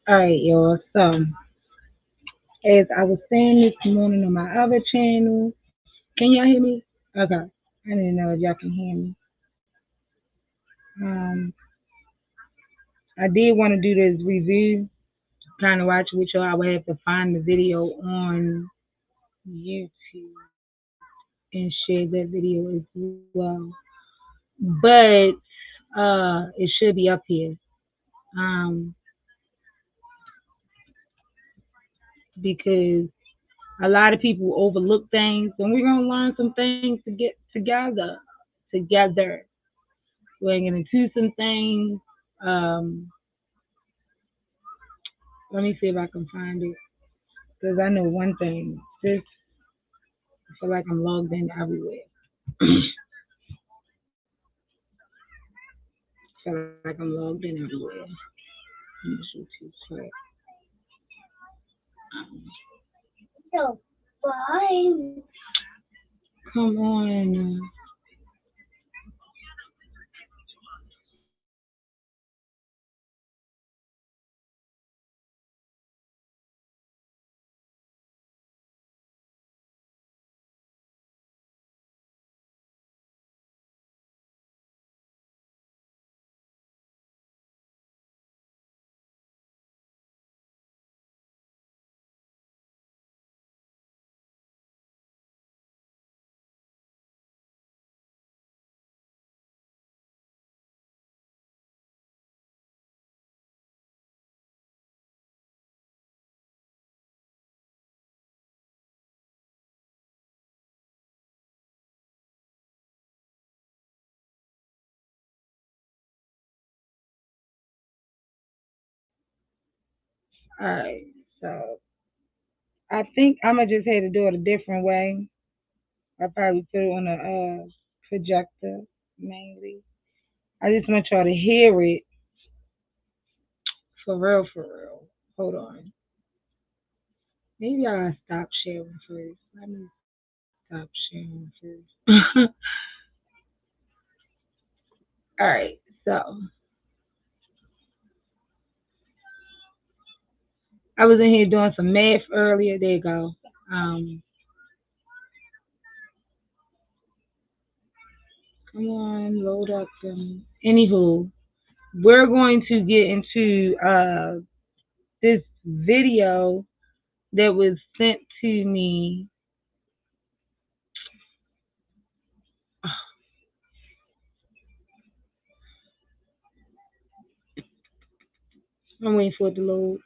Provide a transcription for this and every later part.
All right, y'all. So, as I was saying this morning on my other channel, can y'all hear me? Okay. I didn't know if y'all can hear me. Um, I did want to do this review, trying to watch with y'all. I would have to find the video on YouTube and share that video as well. But it should be up here. Um, because a lot of people overlook things, and we're gonna learn some things to get together. Together, we're gonna do some things. Um, Let me see if I can find it, because I know one thing. This I feel like I'm logged in everywhere. I feel like I'm logged in everywhere. In this YouTube crap. So fine. Come on. All right. So I think I'm gonna just have to do it a different way. I probably put it on a projector mainly. I just want y'all to hear it for real, for real. Hold on. Maybe I'll stop sharing first. Let me stop sharing first. All right. So I was in here doing some math earlier. There you go. Um, Come on, load up. Anywho, we're going to get into this video that was sent to me. I'm waiting for it to load.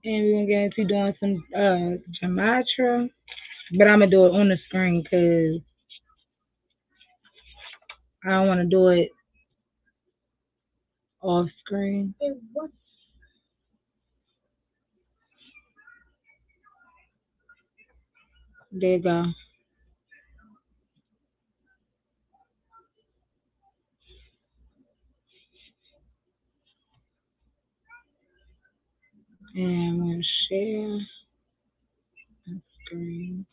And we're gonna get into doing some gematria, but I'm gonna do it on the screen because I don't want to do it off screen. There you go. And I'm gonna share the screen.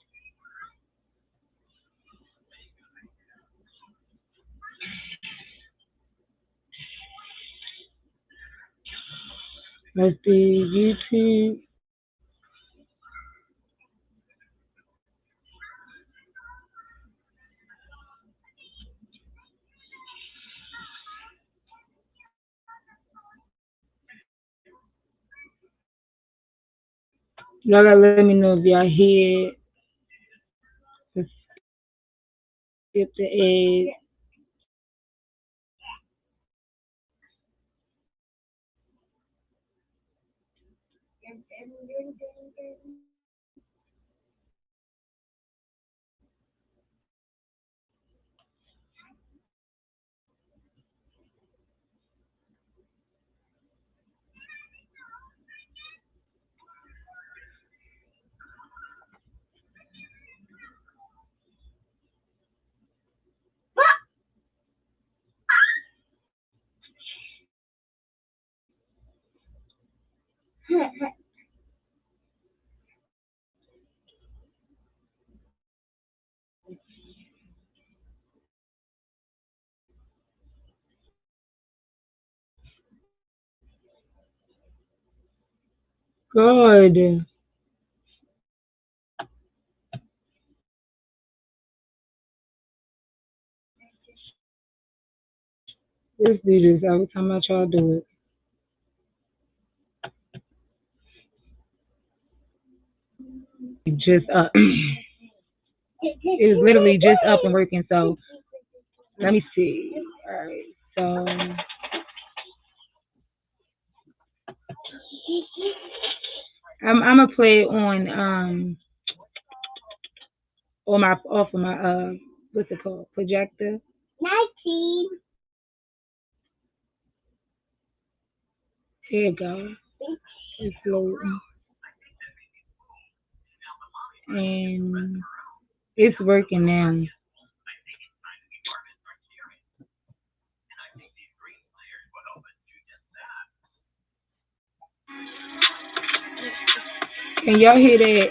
Let's do YouTube. Y'all gotta let me know if y'all hear. Let's skip the ad. Good. Let's do this every time I try to do it. Just up. It was literally just up and working. So let me see. All right. So I'm gonna play it on my off of my what's it called, projector. 19. Here it goes. It's loading and it's working now. Can y'all hear that?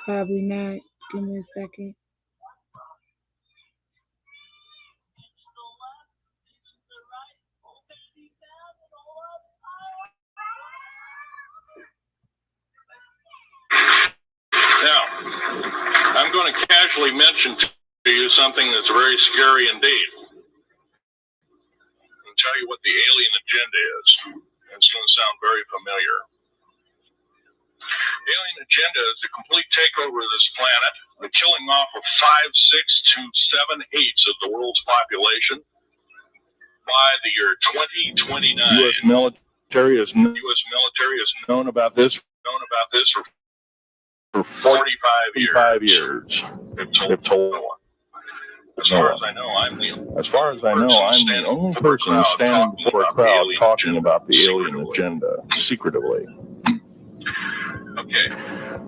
Probably not. Give me a second. Now, I'm going to casually mention to you something that's very scary indeed. And tell you what the alien agenda is. It's going to sound very familiar. The alien agenda is the complete takeover of this planet, the killing off of 5, 6 to 7/8 of the world's population by the year 2029. U.S. military is known about this for 45 years. They've told no one. As far as I know, I'm the only person standing before a crowd talking about the alien agenda secretively.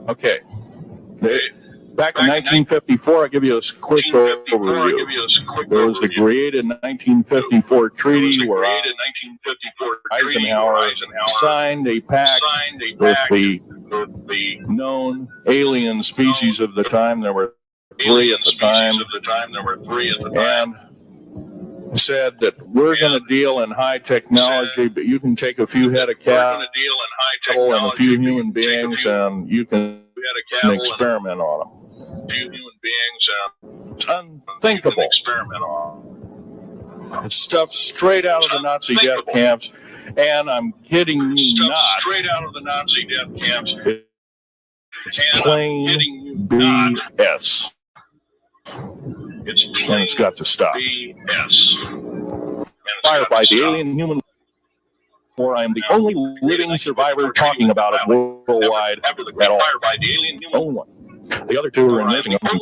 Okay. Back in 1954, I'll give you a quick overview. There was the created 1954 treaty where Eisenhower signed a pact with the known alien species of the time. There were three at the time, and said that we're going to deal in high technology, but you can take a few head of cattle and a few human beings, and you can experiment on them. It's unthinkable. It's stuff straight out of the Nazi death camps, and I'm kidding you not. It's plain BS. And it's got to stop. Fired by the alien human war, I am the only living survivor talking about it worldwide at all. Only one. The other two are in nursing homes.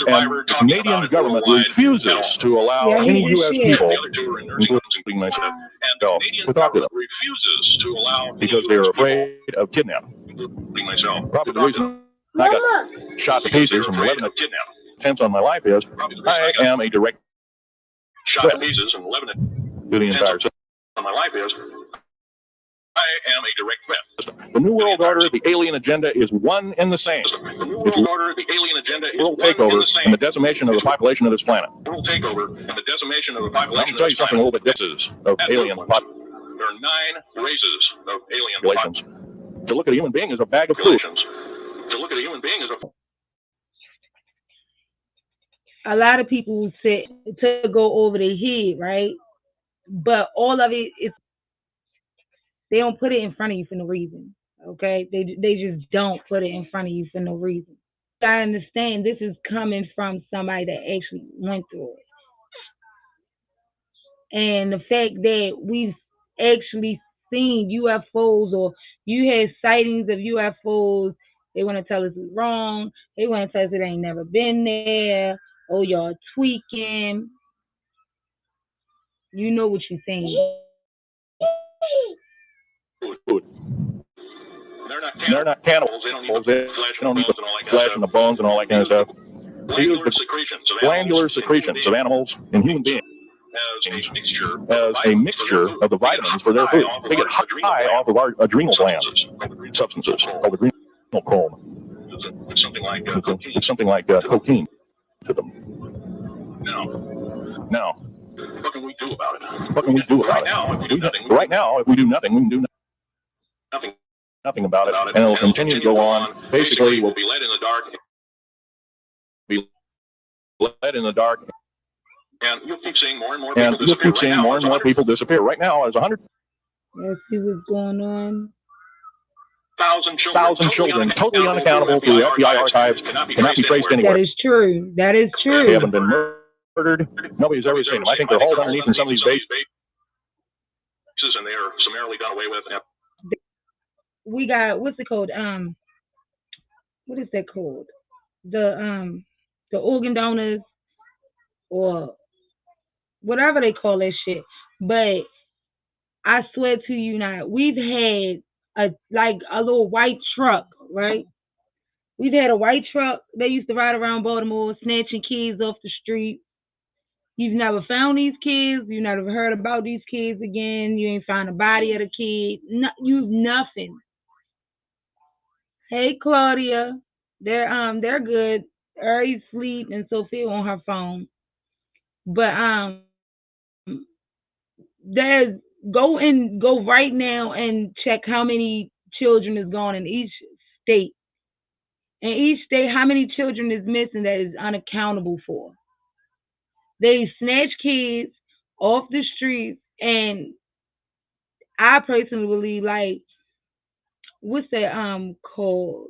And the Canadian government refuses to allow any U.S. people, including myself, to talk to them because they're afraid of kidnapping. Probably the reason I got shot to pieces and 11 attempts on my life is I am a direct threat to the entire system. The New World Order, the alien agenda is one and the same. It's world takeover and the decimation of the population of this planet. I'm going to tell you something a little bit different of alien populations. There are 9 races of alien populations. To look at a human being as a bag of food. A lot of people say to go over their head, right? But all of it is, they don't put it in front of you for no reason. Okay? They just don't put it in front of you for no reason. I understand this is coming from somebody that actually went through it. And the fact that we've actually seen UFOs, or you had sightings of UFOs, they want to tell us it's wrong. They want to tell us it ain't never been there. Oh, y'all tweaking. You know what you're saying. They're not cannibals. They don't eat the flesh and the bones and all that kind of stuff. They use the glandular secretions of animals and human beings as a mixture of the vitamins for their food. They get high off of our adrenal gland substances called adrenochrome. It's something like cocaine to them. Now, what can we do about it? What can we do about it? Right now, if we do nothing, we can do nothing about it, and it'll continue to go on. Basically, we'll be led in the dark. And you'll keep seeing more and more people disappear. Right now, there's 100. Let's see what's going on. 1,000 children totally unaccountable through FBI archives cannot be traced anywhere. That is true. That is true. They haven't been murdered. Nobody's ever seen them. I think they're hauled underneath in some of these bases, and they are summarily done away with. We got, what's it called? What is that called? The organ donors, or whatever they call that shit. But I swear to you not, we've had a little white truck, right? We've had a white truck. They used to ride around Baltimore snatching kids off the street. You've never found these kids. You never heard about these kids again. You ain't found a body of the kid. No, you've nothing. Hey, Claudia. They're good. Ari's asleep and Sophia on her phone. But there's go right now and check how many children is gone in each state. In each state, how many children is missing that is unaccountable for. They snatch kids off the streets, and I personally believe, like, what's that called?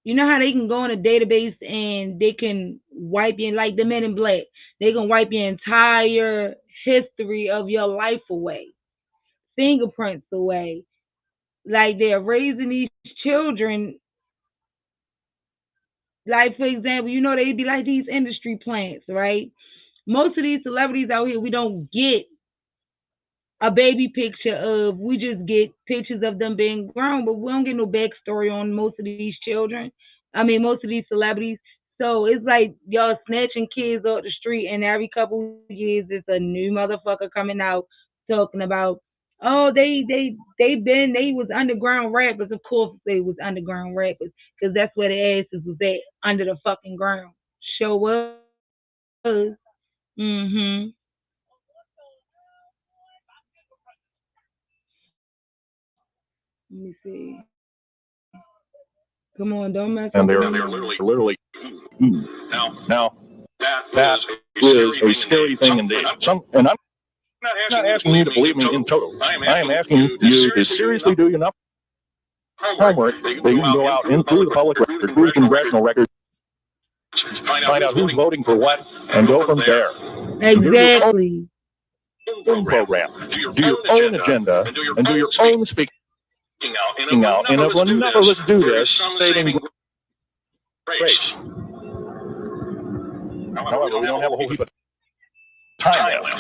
You know how they can go in a database and they can wipe you, like the Men in Black, they can wipe your entire history of your life away, fingerprints away. Like, they're raising these children. Like, for example, you know, they'd be like these industry plants, right? Most of these celebrities out here, we don't get a baby picture of, we just get pictures of them being grown, but we don't get no backstory on most of these children. I mean, most of these celebrities. So it's like y'all snatching kids off the street, and every couple of years, it's a new motherfucker coming out talking about, oh, they was underground rappers. Of course they was underground rappers, because that's where their asses was at, under the fucking ground. Show was. Mm-hmm. Let me see. Come on, don't mess up. And they're literally. Now that is a scary thing indeed. And I'm not asking you to believe me in total. I am asking you to seriously do enough homework that you can go out and through the public record, through the congressional record, find out who's voting for what, and go from there. Exactly. Do your own program, do your own agenda, and do your own speaking out. And if enough of us do this, saving grace. However, we don't have a whole heap of time left.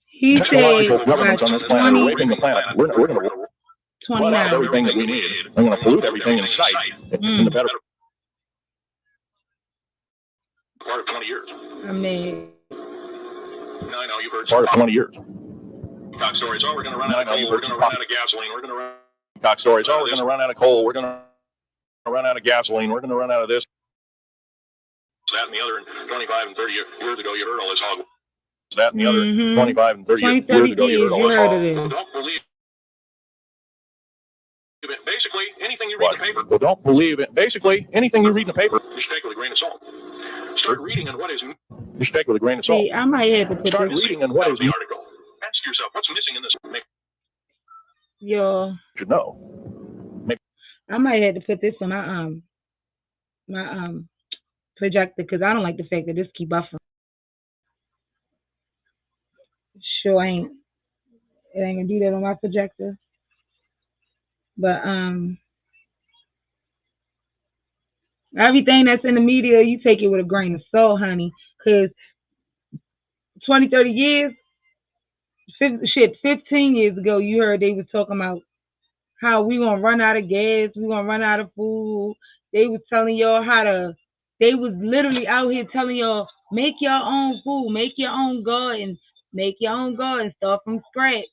He Technological said, governments on this planet are raping the planet. We're going to run out of everything that we need. We're going to pollute everything in sight in the better part of 20 years. I mean, I know you've heard part of 20 years. Cock stories. Oh, we're going to run out of coal. We're going to run out of gasoline. We're going to run. Cock stories. Oh, we're going to run out of coal. We're going to run out of gasoline. We're going to run out of this. That and the other. 25 and 30 years ago, you heard all this hog. That and the other. 25 and 30 years ago, you heard all this hog. Don't believe it. Basically, anything you read in the paper. Well, don't believe it. Basically, anything you read in the paper. You should take with a grain of salt. Start reading on what is. You should take with a grain of salt. See, I might have to put Start reading on what is. The article. Ask yourself, what's missing in this? Yo. You should know. Maybe. I might have to put this on my projector, because I don't like the fact that this keep buffering. Sure ain't. It ain't gonna do that on my projector. But everything that's in the media, you take it with a grain of salt, honey. Because 20, 30 years, 15 years ago, you heard they was talking about how we gonna run out of gas, we gonna run out of food. They was telling y'all they was literally out here telling y'all Make your own food. Make your own garden. Make your own garden. Start from scratch.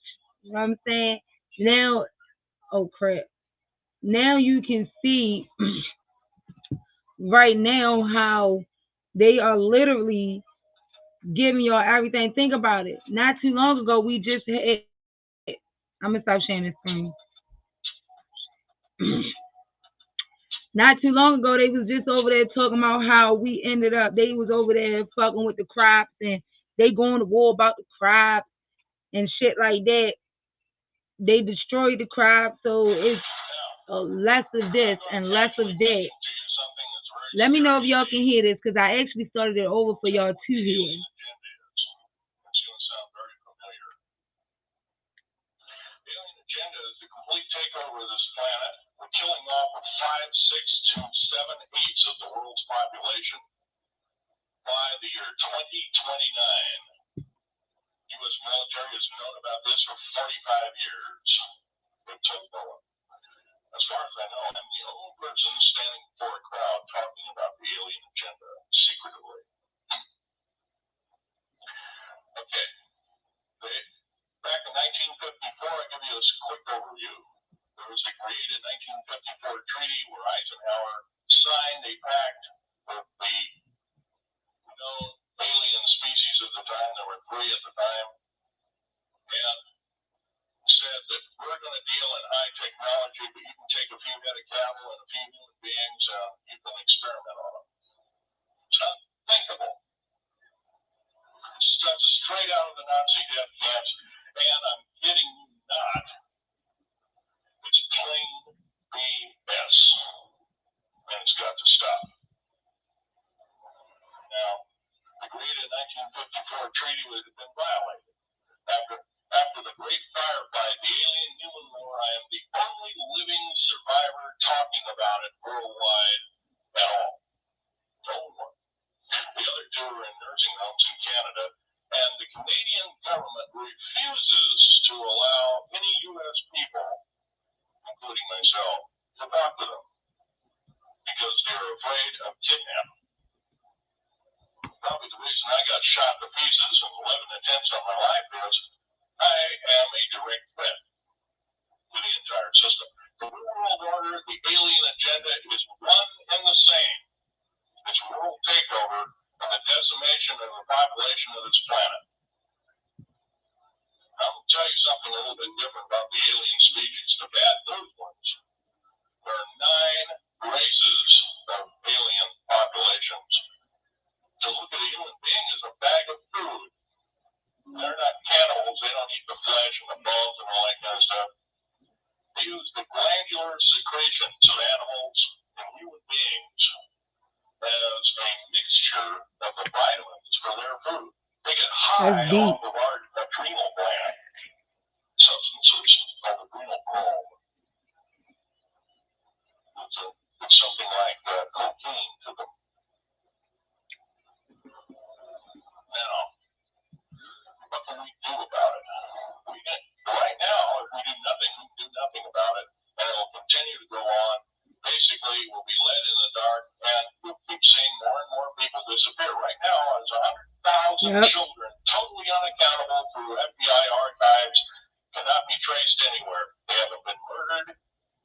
You know what I'm saying? Now, oh crap. Now you can see right now how they are literally giving y'all everything. Think about it. Not too long ago, we just had. I'm gonna stop sharing this screen. Not too long ago, they was just over there talking about how we ended up. They was over there fucking with the crops, and they going to war about the crops and shit like that. They destroyed the crops, so it's less of this and less of that. Let me know if y'all can hear this, because I actually started it over for y'all to hear. Takeover of this planet, we're killing off 5, 6 to 7/8 of the world's population by the year 2029. U.S. military has known about this for 45 years. They've told no one. As far as I know, I'm the only person standing before a crowd talking about the alien agenda secretly. Okay. Back in 1954, I'll give you this quick overview. There was agreed in 1954 treaty where Eisenhower signed a pact with the known alien species at the time. There were 3 at the time, and said that we're going to deal in high technology, but you can take a few head of cattle and a few human beings, you can experiment on them. It's unthinkable. It's stuff straight out of the Nazi death camps, and I'm kidding you not. It's plain BS, and it's got to stop. Now, agreed in 1954 treaty would have been violated. After the Great Firefight, the alien-human war, I am the only living survivor talking about it worldwide at all. No one. The other 2 are in nursing homes in Canada, and the Canadian government refuses to allow any U.S. people, including myself, to talk to them because they're afraid of kidnapping. Probably the reason I got shot to pieces and 11 attempts on my life is I am a direct threat to the entire system. The New World Order, the alien agenda is one and the same. It's world takeover and the decimation of the population of this planet. I'm going to tell you something a little bit different about the alien species. The bad news ones. There are 9 races of alien populations. To look at a human being as a bag of food. They're not cannibals. They don't eat the flesh and the bones and all that kind of stuff. They use the glandular secretions of animals and human beings as a mixture of the vitamins for their food. They get high off of our adrenal gland substances called adrenal chrome. It's something like cocaine to them. Now, what can we do about it? Right now, if we do nothing, we can do nothing about it, and it will continue to go on. Basically, we'll be led in the dark, and we'll keep seeing more and more people disappear. Right now, there's 100,000 children totally unaccountable through FBI archives, cannot be traced anywhere. They haven't been murdered.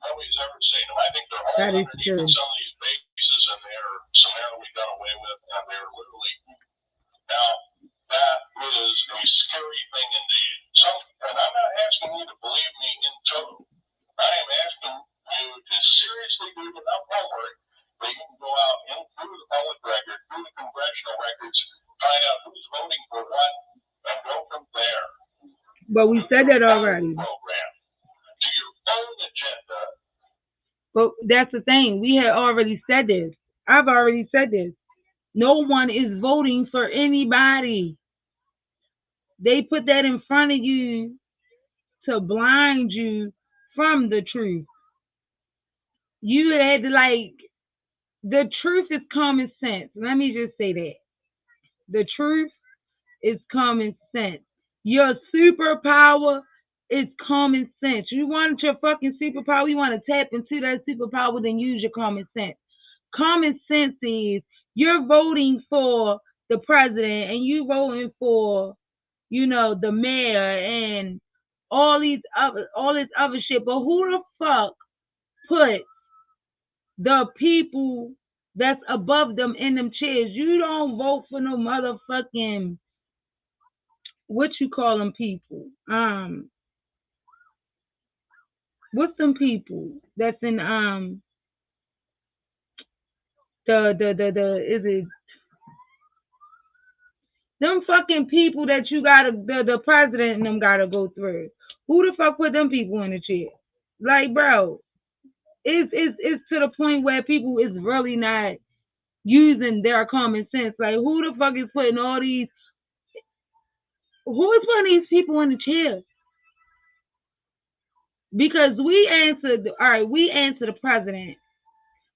Nobody's ever seen them. I think they're all underneath some of these bases, and they're summarily done away with, and they're literally. Now, that is a scary thing indeed. So, and I'm not asking you to believe me in total. I am asking you to seriously do enough homework that you can go out and through the public record, through the congressional records, find out who's voting for what, and go from there. But we said that already. Program. Do your own agenda. But that's the thing. We had already said this. I've already said this. No one is voting for anybody. They put that in front of you to blind you from the truth. You had to the truth is common sense. Let me just say that. The truth is common sense. Your superpower is common sense. You want your fucking superpower, you want to tap into that superpower, then use your common sense. Common sense is you're voting for the president and you voting for, you know, the mayor and all this other shit, but who the fuck put the people that's above them in them chairs? You don't vote for no motherfucking what you call them people. What's them people that's in the is it them fucking people that you gotta the president and them gotta go through? Who the fuck put them people in the chair? Like, bro, it's to the point where people is really not using their common sense. Like, who the fuck is putting all these? Who is putting these people in the chair? Because we answered, all right, we answer the president.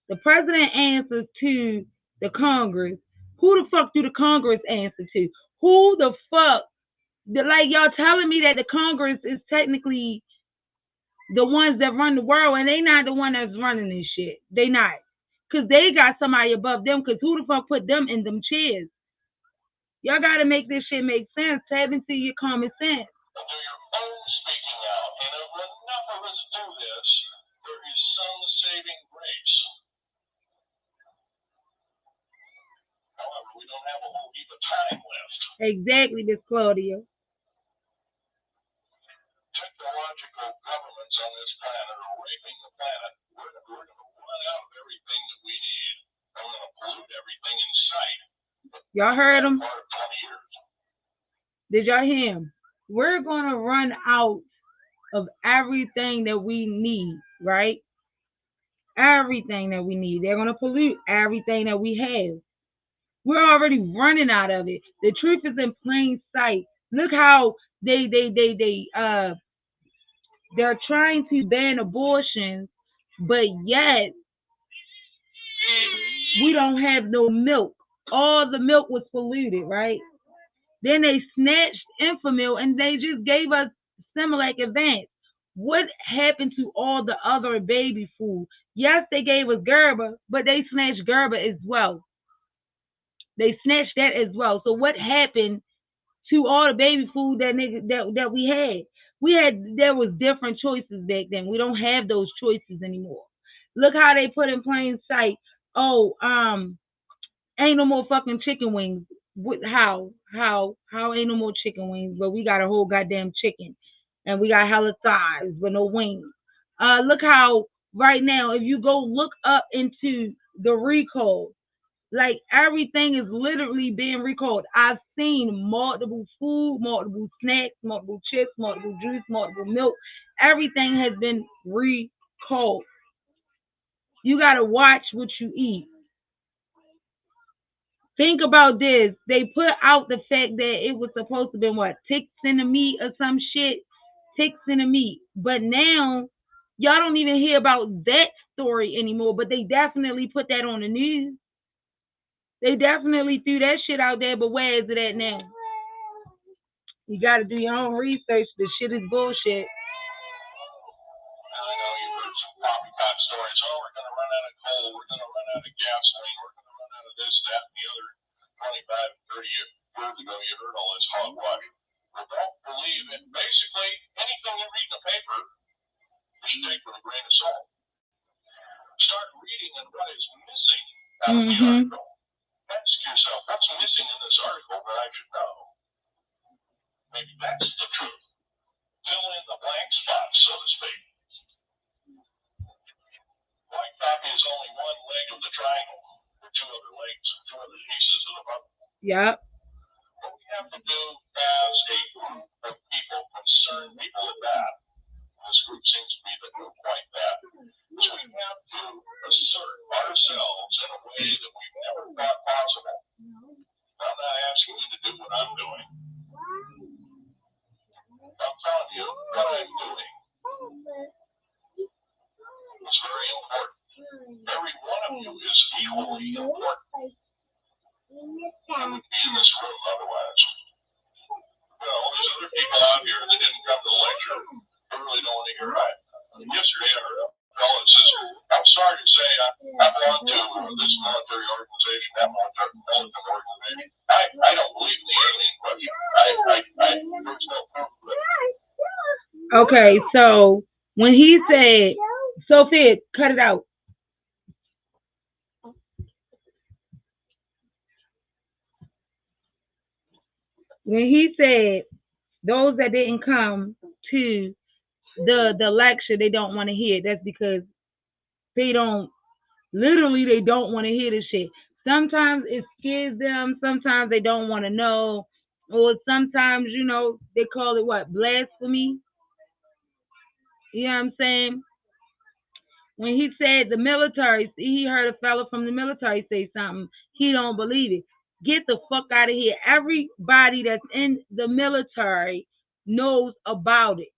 The president answers to the Congress. Who the fuck do the Congress answer to? Who the fuck? Like, y'all telling me that the Congress is technically the ones that run the world, and they not the one that's running this shit. They not. Because they got somebody above them, because who the fuck put them in them chairs? Y'all got to make this shit make sense. Tap into your common sense. Do your own speaking out, and if enough of us do this, there is some saving grace. However, we don't have a whole heap of time left. Exactly, Miss Claudia. Technological governments on this planet are raping the planet. We're going to run out of everything that we need. I'm going to pollute everything in sight. Y'all heard him? Part of 20 years. Did y'all hear him? We're going to run out of everything that we need, right? Everything that we need. They're going to pollute everything that we have. We're already running out of it. The truth is in plain sight. Look how they're trying to ban abortions, but yet we don't have no milk. All the milk was polluted, right? Then they snatched Enfamil and they just gave us Similac Advance. What happened to all the other baby food? Yes, they gave us Gerber, but they snatched Gerber as well. They snatched that as well. So what happened to all the baby food that we had? There was different choices back then. We don't have those choices anymore. Look how they put in plain sight. Oh, ain't no more fucking chicken wings. How ain't no more chicken wings? But we got a whole goddamn chicken, and we got hella thighs but no wings. Look how right now, if you go look up into the recall, like everything is literally being recalled. I've seen multiple food, multiple snacks, multiple chips, multiple juice, multiple milk. Everything has been recalled. You gotta watch what you eat. Think about this. They put out the fact that it was supposed to be what, ticks in the meat or some shit, ticks in the meat. But now y'all don't even hear about that story anymore. But they definitely put that on the news. They definitely threw that shit out there, but where is it at now? You got to do your own research. The shit is bullshit. I know you've heard some copycat stories. Oh, we're going to run out of coal. We're going to run out of gasoline. We're going to run out of this, that, and the other. 25 and 30 years ago, you heard all this hogwash. Well, don't believe it. Basically, anything you read in the paper, you should take with a grain of salt. Start reading and what is missing out of the article. Ask yourself, what's missing in this article that I should know? Maybe that's the truth. Fill in the blank spots, so to speak. White coffee is only one leg of the triangle. There are two other legs, two other pieces of the puzzle. Yep. What we have to do as a group of people, concerned people at that, this group seems to be the group like that, is we have to assert ourselves in a way that we've never thought possible. I'm not asking you to do what I'm doing. I'm telling you what I'm doing. It's very important. Every one of you is equally important. I would be in this room otherwise. Well, there's other people out here that didn't come to the lecture who really don't want to hear it. Yesterday I heard a fellow that says, I'm sorry to say I belong to this military organization, that military organization. I Okay, so when he said, Sophia, cut it out. When he said those that didn't come to the lecture, they don't want to hear it. That's because they don't literally they don't want to hear the shit. Sometimes it scares them. Sometimes they don't want to know, or sometimes they call it what, blasphemy. You know what I'm saying? When he said the military, he heard a fellow from the military say something. He don't believe it. Get the fuck out of here. Everybody that's in the military knows about it.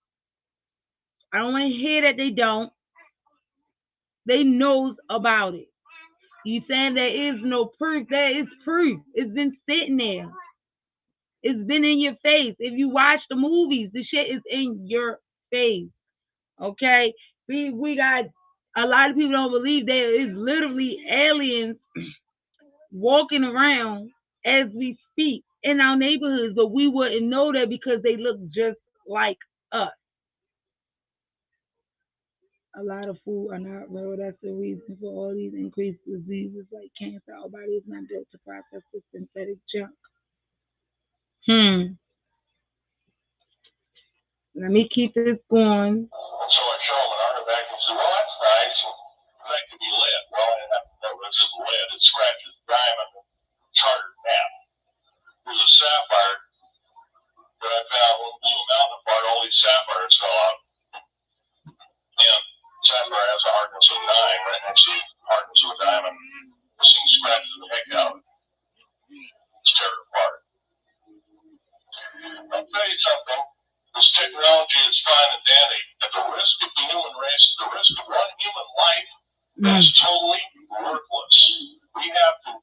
I don't want to hear that they don't. They knows about it. You saying there is no proof? There is proof. It's been sitting there. It's been in your face. If you watch the movies, the shit is in your face. Okay? We got a lot of people don't believe there is literally aliens walking around as we speak in our neighborhoods, but we wouldn't know that because they look just like us. A lot of food are not real. That's the reason for all these increased diseases like cancer. Our body is not built to process this synthetic junk. Let me keep this going. So I show him an artifact and said, well, that's nice. That could be lead. Well, I have to know this is lead. It scratches diamond and chartered map. There's a sapphire that I found when Blue Mountain apart, all these sapphires fell out. And sapphire has a hardness of 9 right next to the hardness of a diamond. This thing scratches the heck out of it. It's tear it apart. I'll tell you something. This technology is fine and dandy. At the risk of the human race, the risk of one human life, is totally worthless. We have to.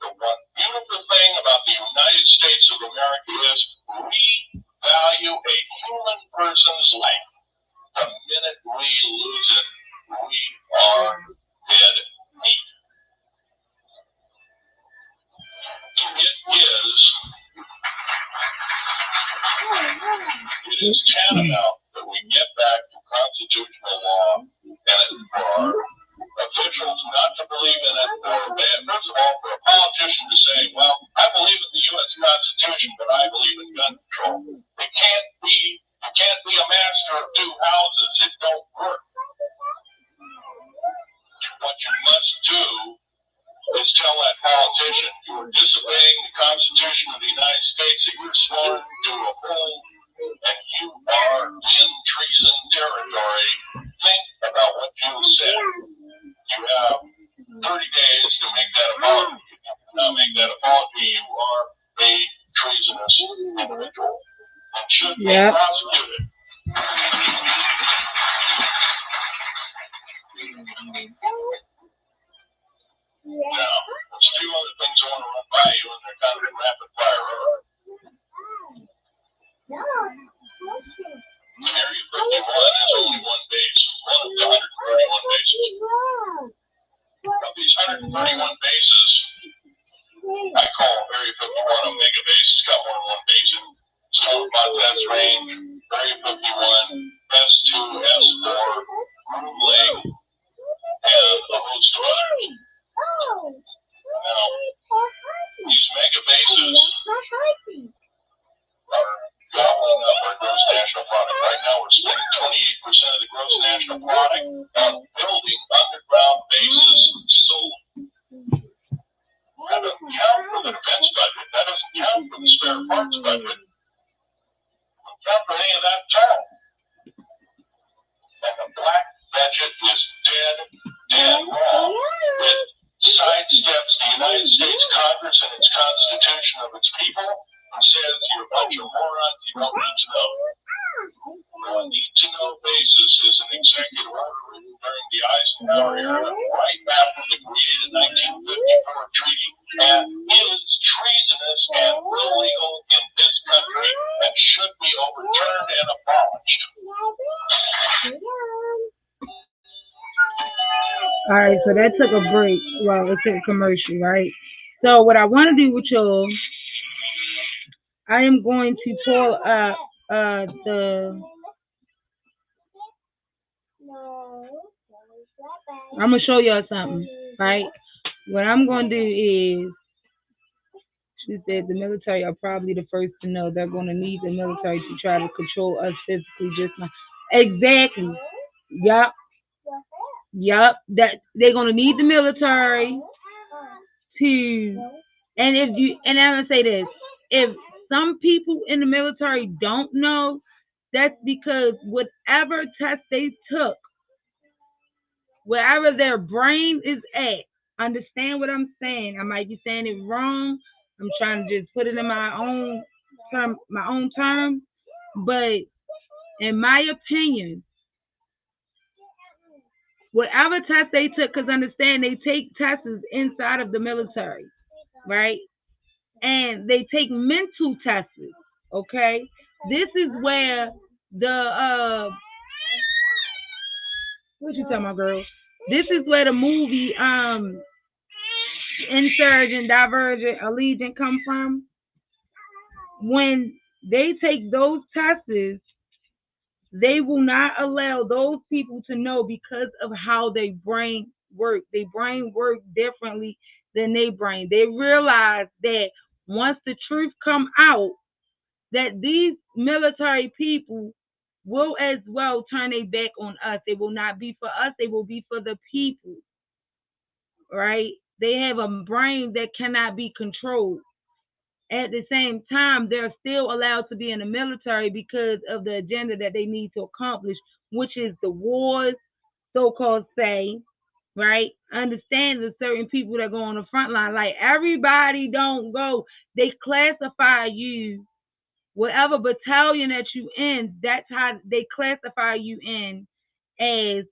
The one beautiful thing about the United States of America is we value a human person's life. The minute we lose it, we are dead meat. It is tantamount that we get back to constitutional law and for our officials not to believe in it, or first of all, for a politician to say, well, I believe in the U.S. Constitution, but I believe in gun control. You can't be a master of 2 houses. It don't work. What you must do is tell that politician you are disobeying the Constitution of the United States that you're sworn to uphold, and you are in treason territory. Think about what you said. You have 30 days to make that apology. If you do not make that apology, you are a treasonous individual and should be prosecuted. Now, there's 2 other things I want to run by you, and they're kind of in rapid fire order. Area 51 is only 1 base, one of the 131 bases. Of these 131 bases, I call Area 51 a mega base. It's got more than 1 base in it. It's called Montez Range, Area 51, S2, S4, Groom Lake, and a host of others. Now, these mega bases are gobbling up our gross national product. Right now, we're spending 28% of the gross national product on building underground bases solely. That doesn't count for the defense budget. That doesn't count for the spare parts budget. It doesn't count for any of that at all. And the black budget is dead wrong. It sidesteps the United States Congress and its Constitution of its people and says you're a bunch of morons, you don't need to know. The need-to-know basis is an executive order written during the Eisenhower era, right after the created 1954 treaty, and is treasonous and illegal in this country and should be overturned and abolished. All right, so that took a break. Well, it took a commercial, right? So what I want to do with y'all, I am going to pull up the I'm gonna show y'all something, right? What I'm gonna do is, she said the military are probably the first to know they're gonna need the military to try to control us physically just now. Exactly. Yup. Yup. That they're gonna need the military to, and if you, and I'm gonna say this, if some people in the military don't know, that's because whatever test they took, wherever their brain is at, understand what I'm saying. I might be saying it wrong. I'm trying to just put it in my own terms. But in my opinion, whatever test they took, because understand they take tests inside of the military, right? And they take mental tests. Okay, this is where the what you talking about, girl? This is where the movie Insurgent, Divergent, Allegiant come from. When they take those tests, they will not allow those people to know because of how their brain work. Their brain work differently than their brain. They realize that once the truth come out, that these military people will as well turn their back on us. They will not be for us. They will be for the people, right? They have a brain that cannot be controlled. At the same time, they're still allowed to be in the military because of the agenda that they need to accomplish, which is the wars, so-called say, right? Understand the certain people that go on the front line. Like everybody don't go. They classify you, whatever battalion that you in, that's how they classify you in as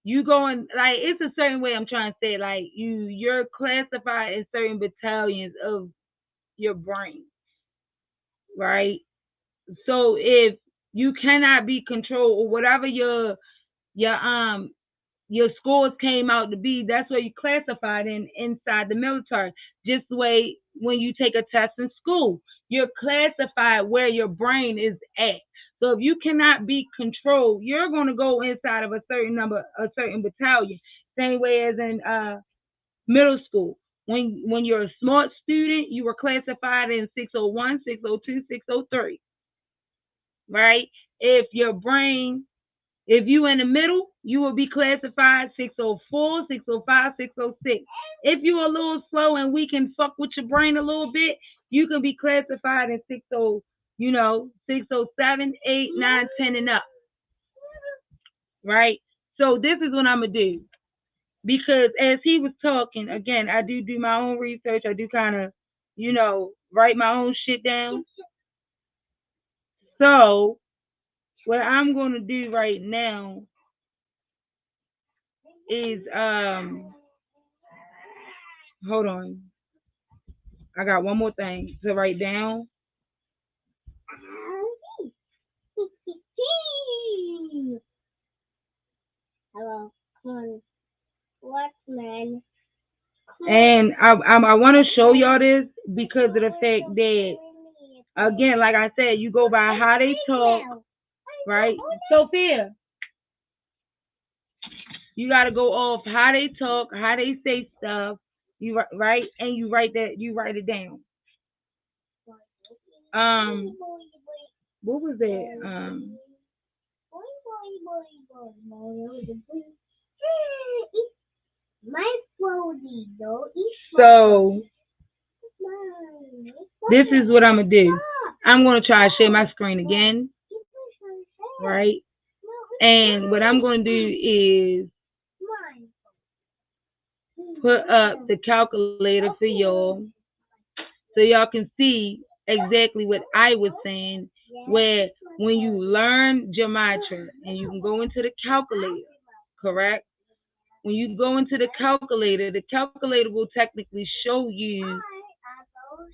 you going, like, it's a certain way I'm trying to say it, like you're classified in certain battalions of your brain, right? So if you cannot be controlled or whatever your your scores came out to be, that's what you classified in inside the military. Just the way when you take a test in school, you're classified where your brain is at. So if you cannot be controlled, you're going to go inside of a certain battalion. Same way as in middle school. When you're a smart student, you were classified in 601, 602, 603, right? If your brain, if you in the middle, you will be classified 604, 605, 606. If you're a little slow and we can fuck with your brain a little bit, you can be classified in 60, 607, 8, 9, 10 and up, right? So this is what I'm gonna do. Because as he was talking, again, I do my own research. I do kind of, write my own shit down. So what I'm going to do right now is, hold on. I got one more thing to write down. Hello, what man? And I want to show y'all this because of the fact that, again, like I said, you go by how they talk, right? Sophia, you got to go off how they talk, how they say stuff. You right, and you write it down. What was it? So this is what I'm gonna do. I'm gonna try to share my screen again, right? And what I'm gonna do is put up the calculator for y'all, so y'all can see exactly what I was saying. Where when you learn gematria and you can go into the calculator, correct? When you go into the calculator will technically show you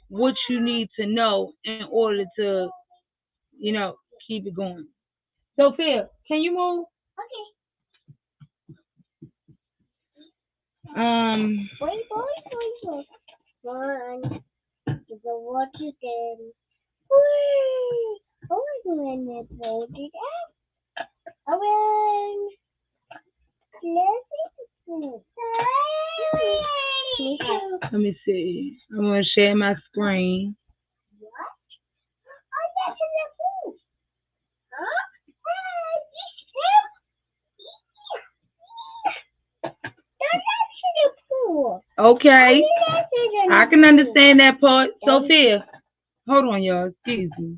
what you need to know in order to, keep it going. Sophia, can you move? One. So what you can? Oh, when it voted out. Let me see. I'm gonna share my screen. Okay, I can understand that part. Sophia, hold on, y'all. Excuse me.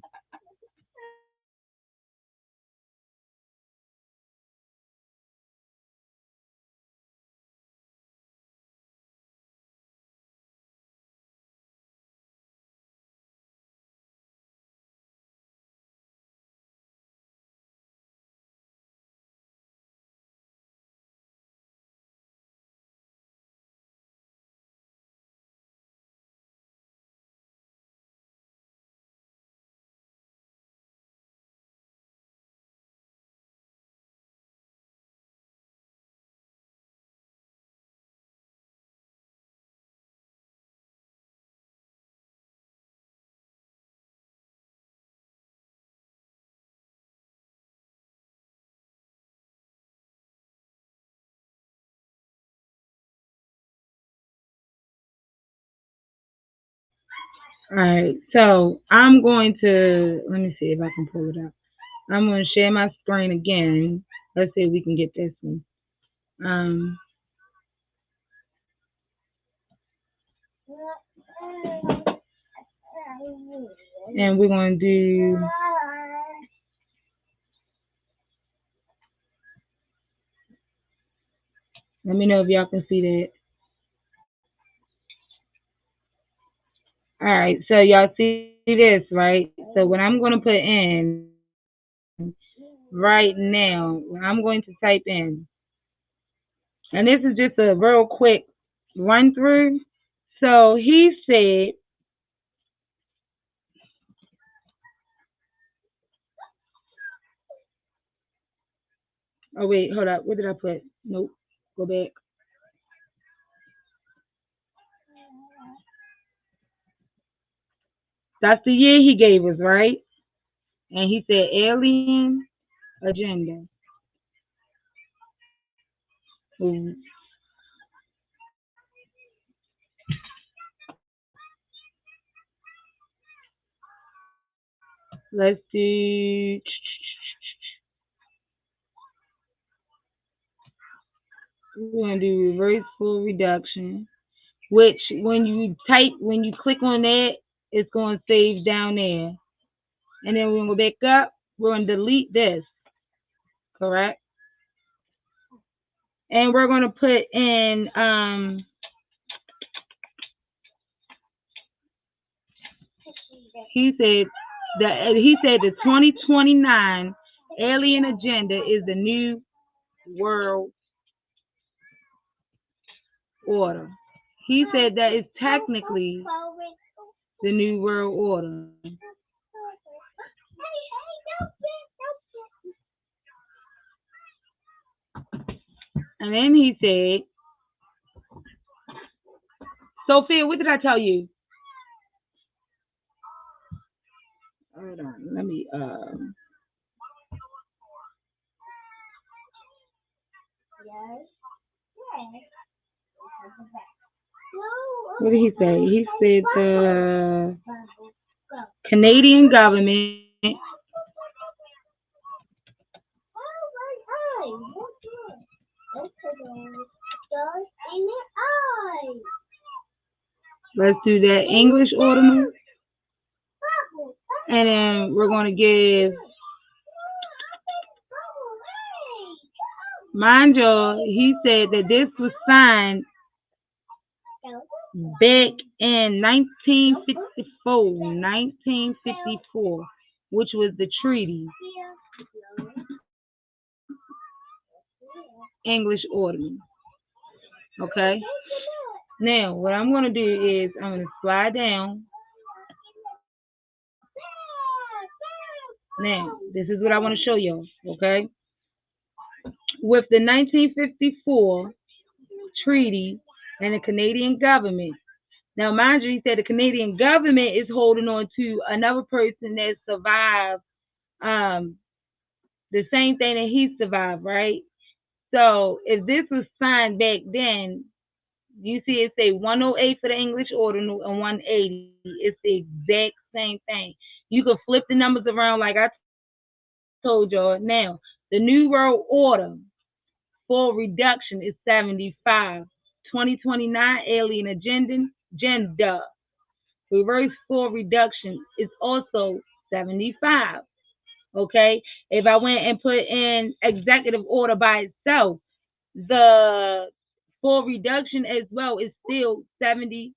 All right, so I'm going to let me see if I can pull it up. I'm going to share my screen again. Let's see if we can get this one. And we're going to do. Let me know if y'all can see that. All right, so y'all see this, right? So what I'm going to put in right now, I'm going to type in, and this is just a real quick run through. So he said, oh wait, hold up, what did I put? Nope, go back. That's the year he gave us, right? And he said alien agenda. Ooh. Let's do. We're gonna do reversible reduction, which when you click on that, it's gonna save down there, and then we're gonna go back up. We're gonna delete this, correct? And we're gonna put in he said the 2029 alien agenda is the new world order. He said that is technically the new world order. And then he said, Sophia, what did I tell you? Hold on, let me what did he say? He said the Canadian government let's do that English order. And then we're going to give, mind you, he said that this was signed back in 1954, which was the treaty, English ordinance. Okay? Now, what I'm going to do is I'm going to slide down. Now, this is what I want to show y'all, okay? With the 1954 treaty and the Canadian government. Now, mind you, he said the Canadian government is holding on to another person that survived the same thing that he survived, right? So if this was signed back then, you see it say 108 for the English ordinal and 180. It's the exact same thing. You can flip the numbers around like I told y'all. Now, the New World Order full reduction is 75. 2029 alien agenda. Reverse full reduction is also 75. Okay? If I went and put in executive order by itself, the full reduction as well is still 75.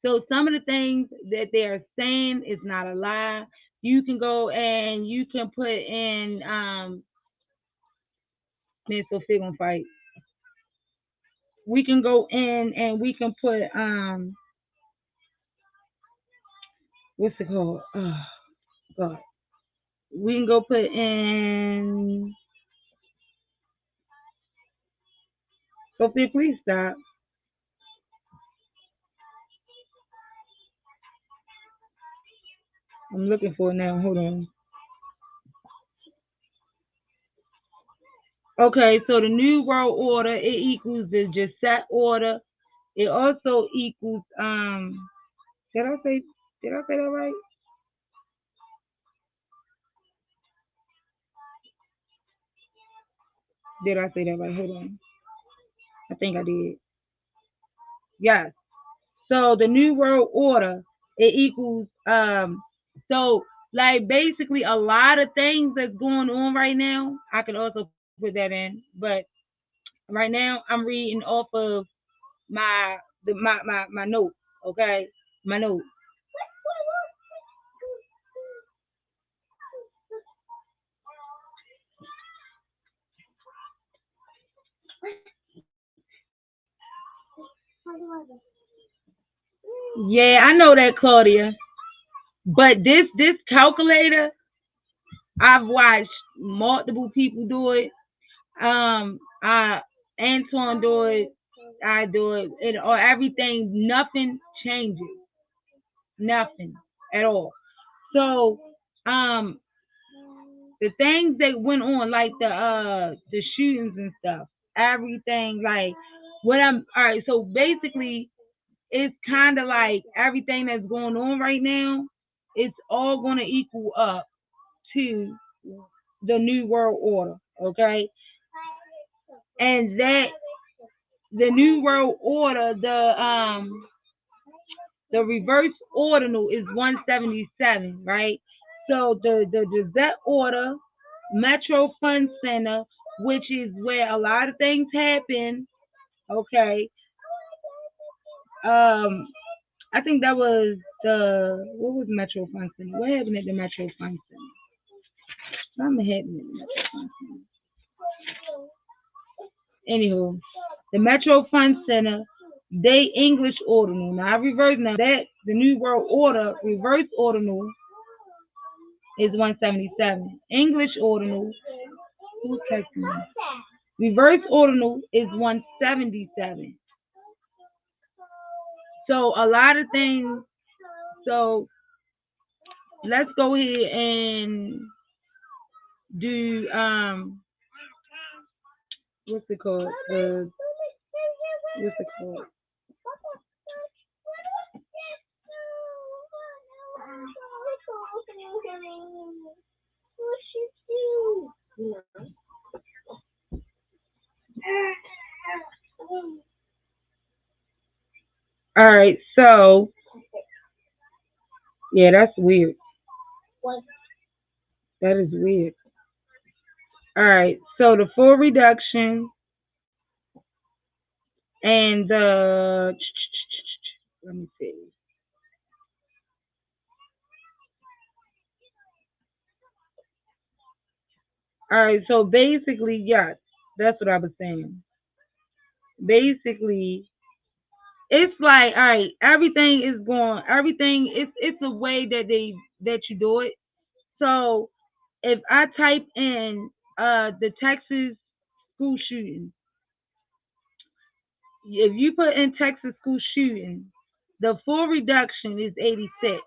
So some of the things that they are saying is not a lie. You can go and you can put in man, Sophia gonna fight. We can go in and we can put what's it called? Oh God. We can go put in Sophia, please stop. I'm looking for it now. Hold on. Okay, so the New World Order, it equals the Jesset Order. It also equals did I say that right? Did I say that right? Hold on. I think I did. Yes. So the New World Order, it equals so like basically a lot of things that's going on right now. I can also put that in, but right now I'm reading off of my notes, okay? My notes. Yeah, I know that, Claudia. But this calculator, I've watched multiple people do it. I Antoine do it. I do it. Or everything. Nothing changes. Nothing at all. So, the things that went on, like the shootings and stuff, everything, like what I'm. All right. So basically, it's kind of like everything that's going on right now. It's all going to equal up to the New World Order, okay? And that the New World Order, the reverse ordinal is 177, right? So the Gazette Order, Metro Fund Center, which is where a lot of things happen, okay? I think that was what was Metro Fund Center? What happened at the Metro Fund Center? Something happened at the Metro Fund Center. Anywho, the Metro Fund Center, they English ordinal. Now I reverse now that the New World Order reverse ordinal is 177. English ordinal, who's texting me? Reverse ordinal is 177. So a lot of things. So let's go ahead and do what's it called? What's it called? All right, so yeah, that's weird. That is weird. All right, so the full reduction and let me see. All right, so basically, yes, that's what I was saying. Basically, it's like, all right, everything is going, everything. It's a way that you do it. So if I type in the Texas school shooting, if you put in Texas school shooting, the full reduction is 86,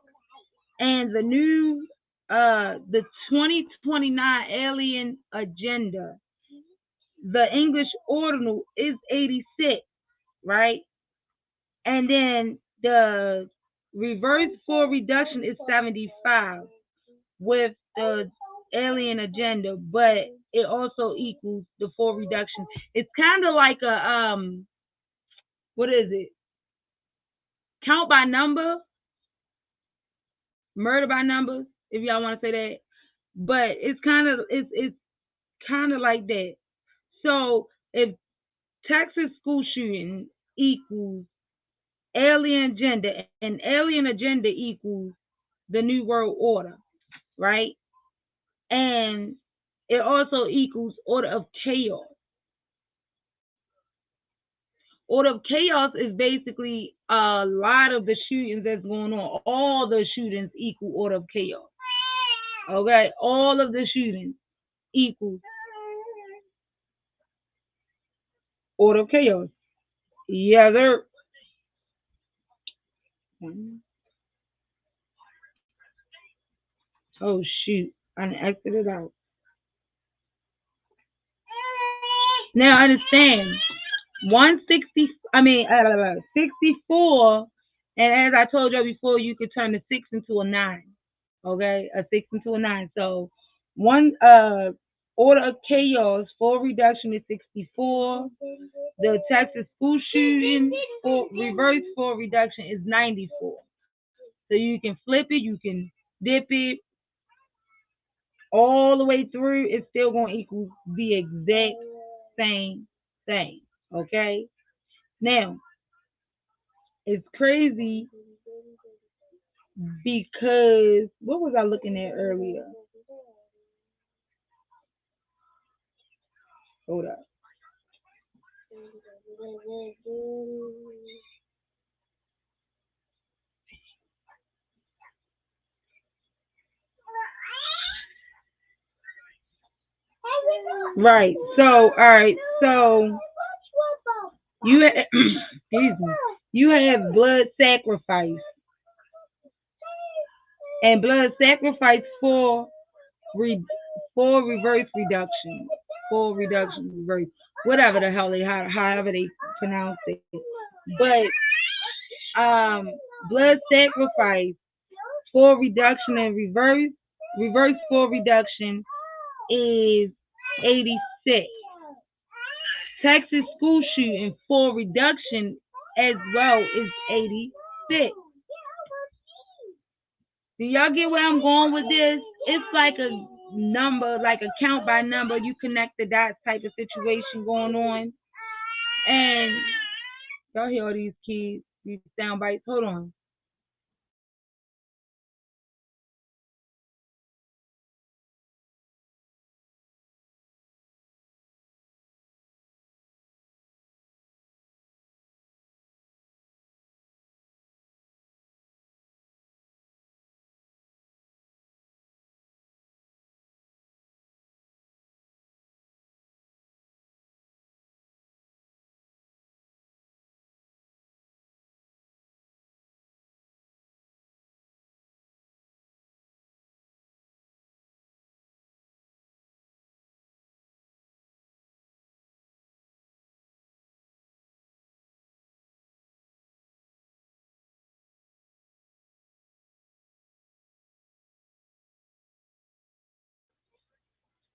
and the new the 2029 alien agenda. The English ordinal is 86, right? And then the reverse full reduction is 75 with the alien agenda, but it also equals the full reduction. It's kind of like a what is it? Count by number, murder by numbers, if y'all want to say that. But it's kind of like that. So if Texas school shooting equals alien agenda, and alien agenda equals the New World Order, right? And it also equals order of chaos. Order of chaos is basically a lot of the shootings that's going on. All the shootings equal order of chaos. Okay, all of the shootings equals order of chaos. Yeah, they're. Oh shoot! I exited out. Now understand. 160. 64. And as I told you before, you could turn a 6 into a 9. Okay, a 6 into a 9. So one order of chaos for reduction is 64. The Texas school shooting for reverse for reduction is 94. So you can flip it, you can dip it all the way through. It's still going to equal the exact same thing. Okay. Now it's crazy because what was I looking at earlier? Hold up. Right. So, all right. So you excuse me. You have blood sacrifice and blood sacrifice for reverse reduction, for reduction reverse, whatever the hell however they pronounce it. But blood sacrifice for reduction and reverse for reduction is 86. Texas school shooting for reduction as well is 86. Do y'all get where I'm going with this? It's like a number, like a count by number. You connect the dots type of situation going on. And y'all hear all these kids, these sound bites. Hold on.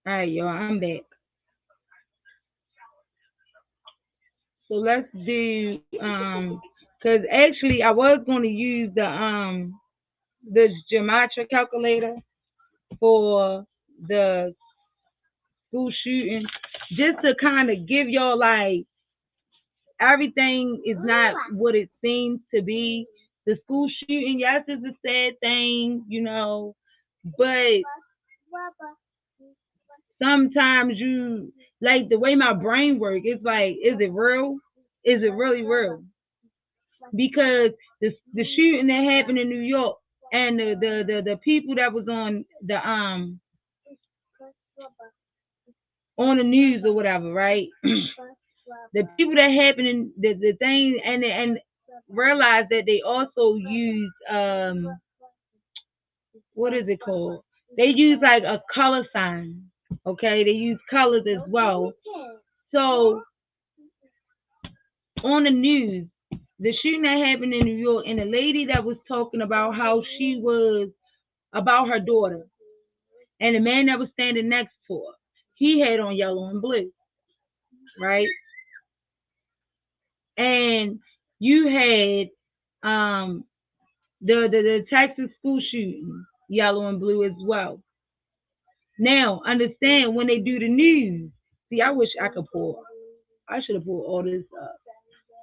All right, y'all, I'm back. So let's do because actually I was going to use the gematria calculator for the school shooting just to kind of give y'all like everything is not what it seems to be. The school shooting, yes, is a sad thing, but sometimes you like the way my brain works. It's like, is it real? Is it really real? Because the shooting that happened in New York and the people that was on the news or whatever, right? The people that happened in the thing and realize that they also use what is it called? They use like a color sign. Okay, they use colors as well. So on the news, the shooting that happened in New York, and the lady that was talking about how she was about her daughter, and the man that was standing next to her, he had on yellow and blue, right? And you had the Texas school shooting, yellow and blue as well. Now, understand when they do the news. See, I wish I could pull. I should have pulled all this up.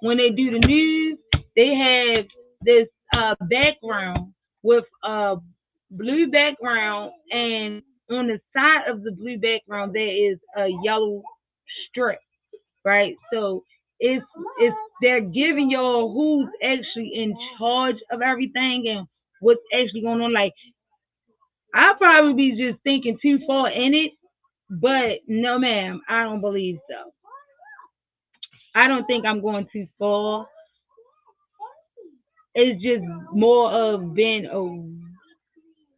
When they do the news, they have this background with a blue background, and on the side of the blue background there is a yellow strip, right? So it's they're giving y'all who's actually in charge of everything and what's actually going on. Like, I'll probably be just thinking too far in it, but no, ma'am, I don't believe so. I don't think I'm going too far. It's just more of being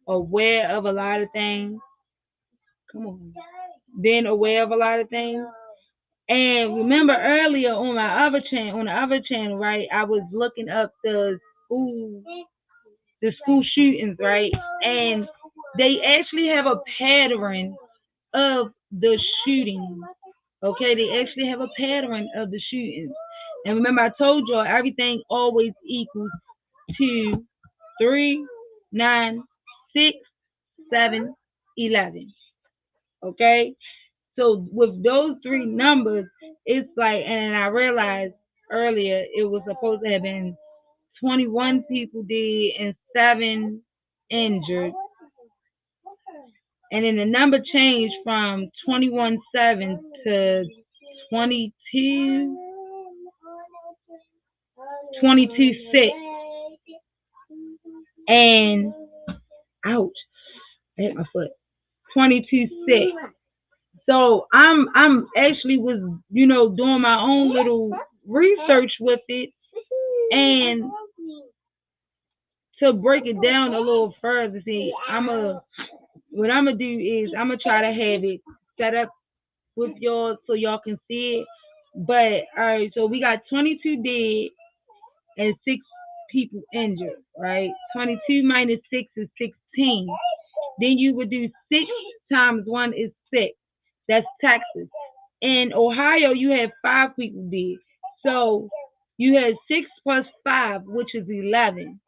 aware of a lot of things. Come on, being aware of a lot of things. And remember earlier on the other channel, right? I was looking up school, the school shootings, right? And they actually have a pattern of the shootings. Okay, they actually have a pattern of the shootings. And remember, I told y'all everything always equals 2, 3, 9, 6, 7, 11. Okay, so with those three numbers, it's like, and I realized earlier it was supposed to have been 21 people dead and 7 injured. And then the number changed from 21-7 to 22, 22-6. And ouch, I hit my foot. 22-6. So I'm actually was, doing my own little research with it, and to break it down a little further, see, what I'm gonna do is I'm gonna try to have it set up with y'all so y'all can see it. But all right, so we got 22 dead and 6 people injured, right? 22 minus 6 is 16. Then you would do 6 times 1 is 6. That's Texas. In Ohio, you have 5 people dead. So you had 6 plus 5, which is 11.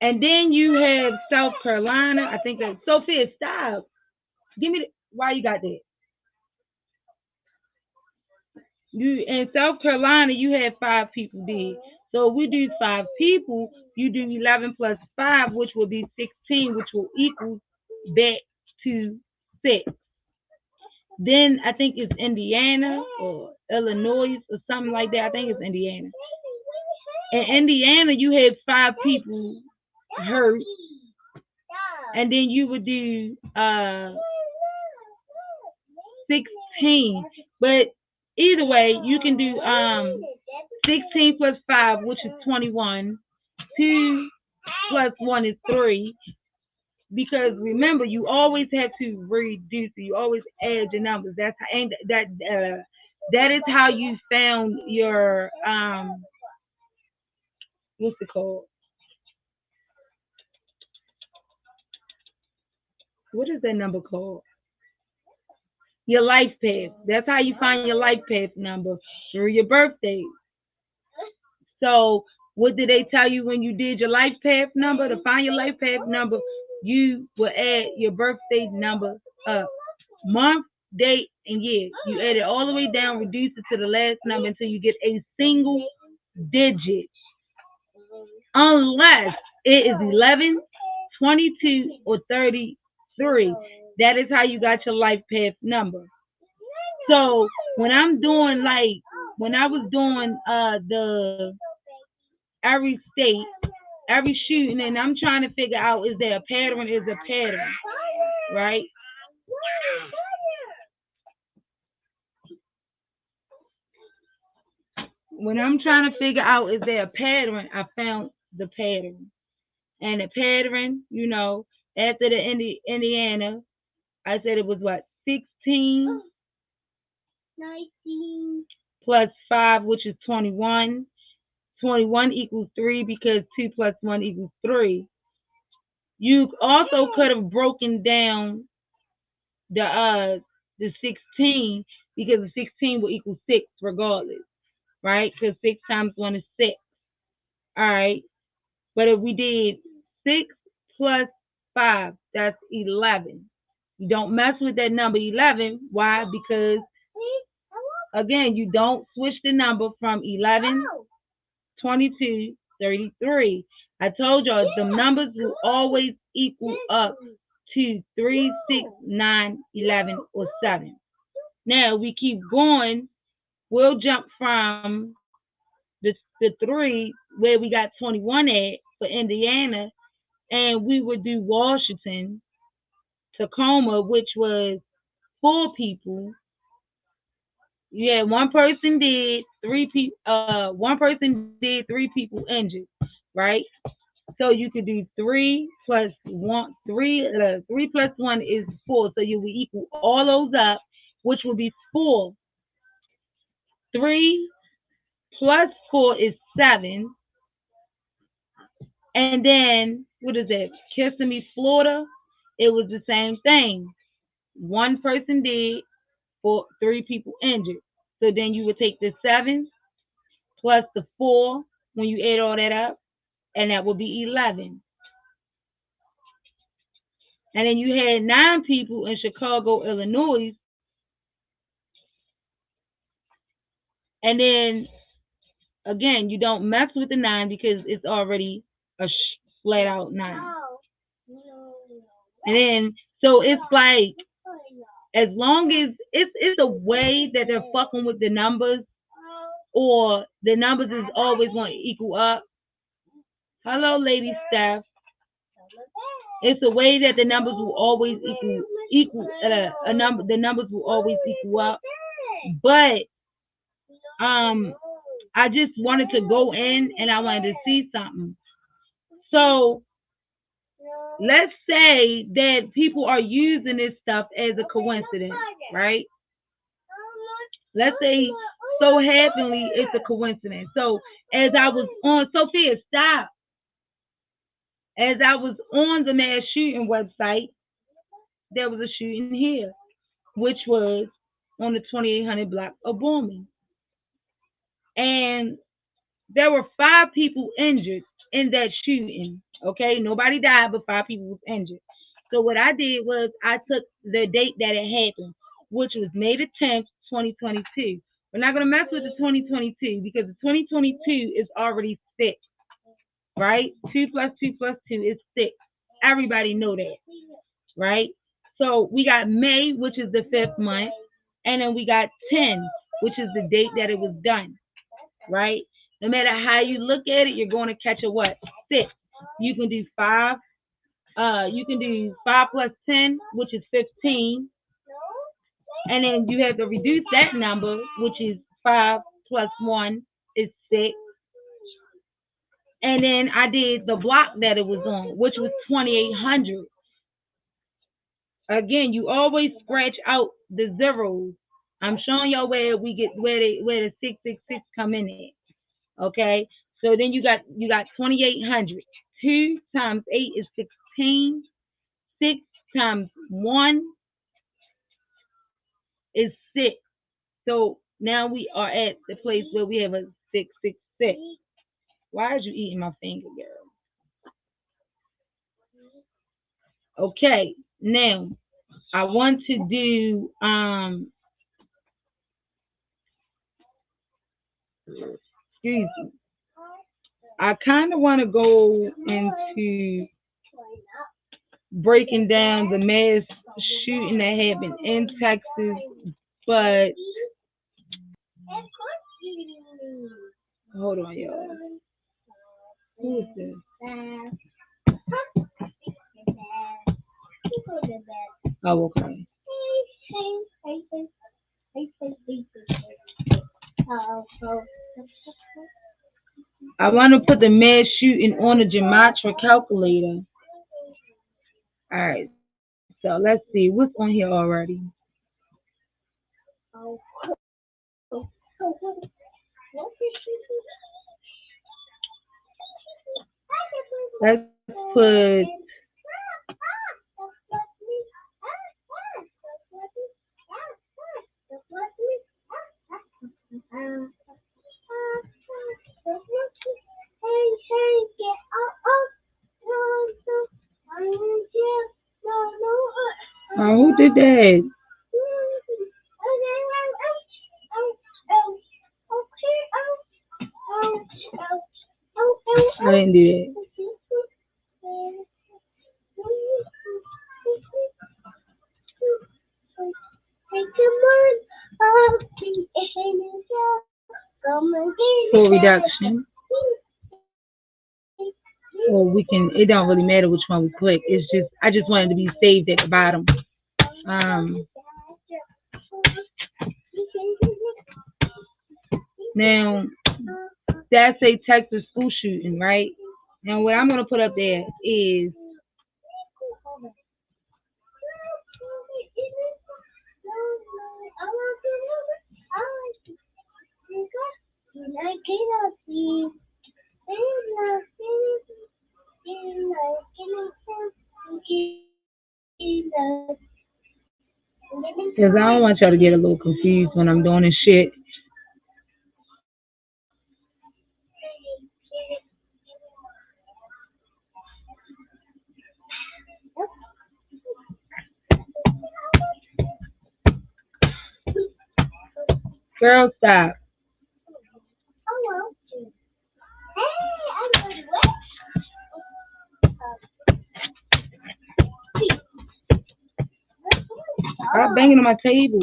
And then you have South Carolina. I think that Sophia, stop. Give me why you got that. You in South Carolina, you had 5 people dead. So we do 5 people. You do 11 plus 5, which will be 16, which will equal back to 6. Then I think it's Indiana or Illinois or something like that. I think it's Indiana. In Indiana, you had 5 people hurt, and then you would do 16. But either way, you can do 16 plus 5, which is 21. 2 plus 1 is 3. Because remember, you always have to reduce it. You always add your numbers. That is how you found your what's it called? What is that number called? Your life path. That's how you find your life path number through your birthday. So what did they tell you when you did your life path number? To find your life path number, you will add your birthday number up. Month, date, and year. You add it all the way down, reduce it to the last number until you get a single digit. Unless it is 11, 22, or 33. That is how you got your life path number. So when I was doing the every state, every shooting, and I'm trying to figure out, is there a pattern? Is a pattern, right? When I'm trying to figure out, is there a pattern? I found the pattern. And the pattern, after the Indiana, I said it was what, 16 19. plus 5, which is 21. 21 equals 3 because 2 plus 1 equals 3. You also could have broken down the 16 because the 16 will equal 6 regardless, right? Because 6 times 1 is 6. All right. But if we did 6 plus 5, that's 11. You don't mess with that number 11. Why? Because, again, you don't switch the number from 11, 22, 33. I told y'all the numbers will always equal up to 3, 6, 9, 11, or 7. Now we keep going. We'll jump from the 3 where we got 21 at for Indiana, and we would do Washington, Tacoma, which was 4 people. Yeah, one person did, 3 people. One person did, 3 people injured, right? So you could do 3 plus 1. 3 plus 1 is 4. So you will equal all those up, which will be 4. 3 plus 4 is 7. And then, what is it? Kissimmee, Florida, it was the same thing. One person did, 3 people injured. So then you would take the 7 plus the 4 when you add all that up, and that would be 11. And then you had 9 people in Chicago, Illinois. And then, again, you don't mess with the 9 because it's already a flat out 9. And then, so it's like, as long as it's a way that they're fucking with the numbers, or the numbers is always going to equal up. Hello, Lady Steph. It's a way that the numbers will always equal a number. The numbers will always equal up. But I just wanted to go in and I wanted to see something. So let's say that people are using this stuff as a coincidence, right? Let's say so happenly it's a coincidence. So as I was on, Sophia, stop. As I was on the mass shooting website, there was a shooting here, which was on the 2800 block of Borman. And there were 5 people injured in that shooting. Okay, nobody died, but 5 people was injured. So what I did was I took the date that it happened, which was May the 10th, 2022. We're not gonna mess with the 2022 because the 2022 is already 6, right? 2 plus 2 plus 2 is 6. Everybody know that, right? So we got May, which is the 5th month, and then we got 10, which is the date that it was done, right? No matter how you look at it, you're going to catch a what? 6. You can do 5. You can do 5 plus 10, which is 15. And then you have to reduce that number, which is 5 plus 1 is 6. And then I did the block that it was on, which was 2800. Again, you always scratch out the zeros. I'm showing y'all where we get where the 666 come in at. Okay, so then you got 2800. 2 times 8 is 16. 6 times 1 is 6. So now we are at the place where we have a 666. Why is you eating my finger, girl? Okay, now I want to do excuse me. I kind of want to go into breaking down the mass shooting that happened in Texas, but hold on, y'all. Who is this? Oh, okay. I want to put the mass shooting on the gematria calculator. All right, so let's see what's on here already. Let's put who did that? I didn't do that. For reduction. Or we can, it don't really matter which one we click. It's just, I just wanted to be saved at the bottom. Um, Now, that's a Texas school shooting, right? Now, what I'm going to put up there is because I don't want y'all to get a little confused when I'm doing this shit. Girl, stop. Stop banging on my table.